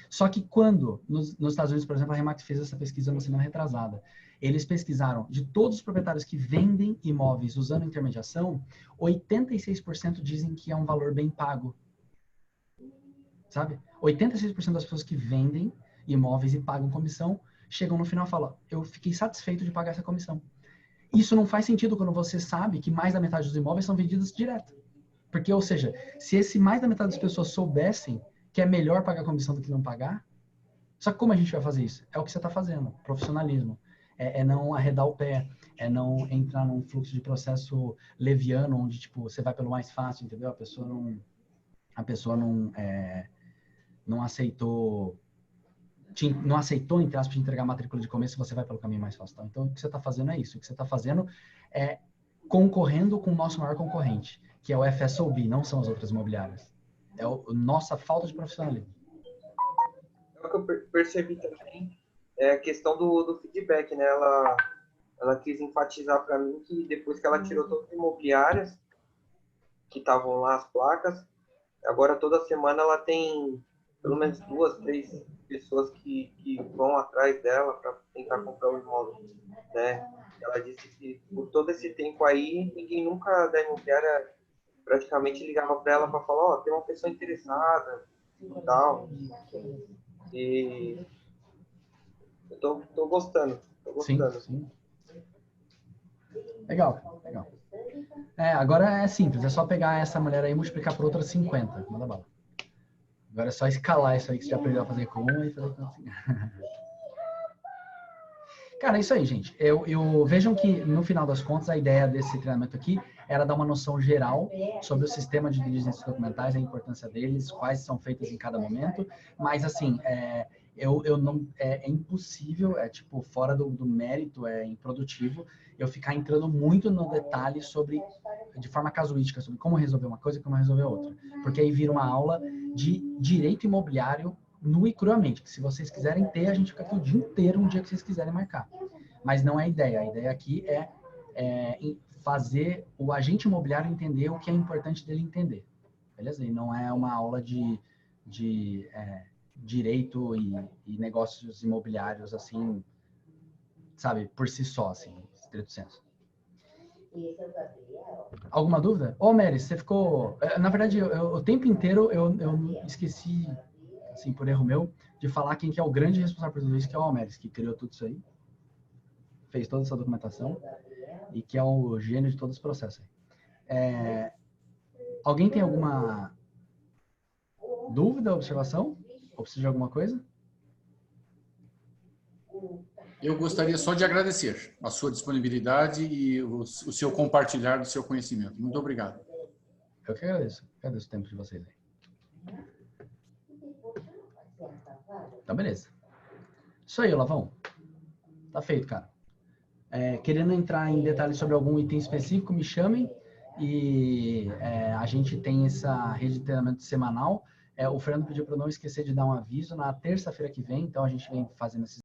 Só que quando, nos Estados Unidos, por exemplo, a Remax fez essa pesquisa na semana retrasada, eles pesquisaram de todos os proprietários que vendem imóveis usando intermediação, 86% dizem que é um valor bem pago. Sabe? 86% das pessoas que vendem imóveis e pagam comissão, chegam no final e falam, eu fiquei satisfeito de pagar essa comissão. Isso não faz sentido quando você sabe que mais da metade dos imóveis são vendidos direto. Porque, ou seja, se mais da metade das pessoas soubessem que é melhor pagar comissão do que não pagar, só que como a gente vai fazer isso? É o que você está fazendo, profissionalismo. É não arredar o pé, é não entrar num fluxo de processo leviano, onde tipo, você vai pelo mais fácil, entendeu? A pessoa não aceitou, entre aspas, de entregar a matrícula de começo, você vai pelo caminho mais fácil. Tá? Então, o que você está fazendo é isso. O que você está fazendo é concorrendo com o nosso maior concorrente, que é o FSOB, não são as outras imobiliárias. É a nossa falta de profissionalismo. O que eu percebi também é a questão do feedback, né? Ela quis enfatizar para mim que depois que ela tirou todas as imobiliárias que estavam lá, as placas, agora toda semana ela tem pelo menos 2, 3 pessoas que vão atrás dela para tentar comprar o imóvel, né? Ela disse que por todo esse tempo aí, ninguém nunca da imobiliária praticamente ligava para ela para falar, tem uma pessoa interessada e tal. E eu tô gostando. Sim. Legal. Agora é simples, é só pegar essa mulher aí e multiplicar por outras 50. Manda bala. Agora é só escalar isso aí que você já aprendeu a fazer com uma e fazer com assim. Cara, é isso aí, gente. Vejam que, no final das contas, a ideia desse treinamento aqui era dar uma noção geral sobre o sistema de diligências documentais, a importância deles, quais são feitas em cada momento, mas, assim, é impossível, tipo, fora do mérito, é improdutivo, eu ficar entrando muito no detalhe de forma casuística, sobre como resolver uma coisa e como resolver outra. Porque aí vira uma aula de direito imobiliário nu e cruamente, que se vocês quiserem ter, a gente fica aqui o dia inteiro, um dia que vocês quiserem marcar. Mas não é a ideia. A ideia aqui é fazer o agente imobiliário entender o que é importante dele entender. Beleza? E não é uma aula de direito e negócios imobiliários, assim, sabe, por si só, assim, estrito senso. Alguma dúvida? Ô, Mary, você ficou... Na verdade, o tempo inteiro eu esqueci, assim, por erro meu, de falar quem que é o grande responsável por tudo isso, que é o Almeres, que criou tudo isso aí, fez toda essa documentação e que é o gênio de todo esse processo aí. Alguém tem alguma dúvida, observação? Ou precisa de alguma coisa? Eu gostaria só de agradecer a sua disponibilidade e o seu compartilhar do seu conhecimento. Muito obrigado. Eu que agradeço. Agradeço o tempo de vocês aí. Então, beleza. Isso aí, Lavão. Tá feito, cara. Querendo entrar em detalhes sobre algum item específico, me chamem. E a gente tem essa rede de treinamento semanal. O Fernando pediu para eu não esquecer de dar um aviso na terça-feira que vem. Então, a gente vem fazendo esses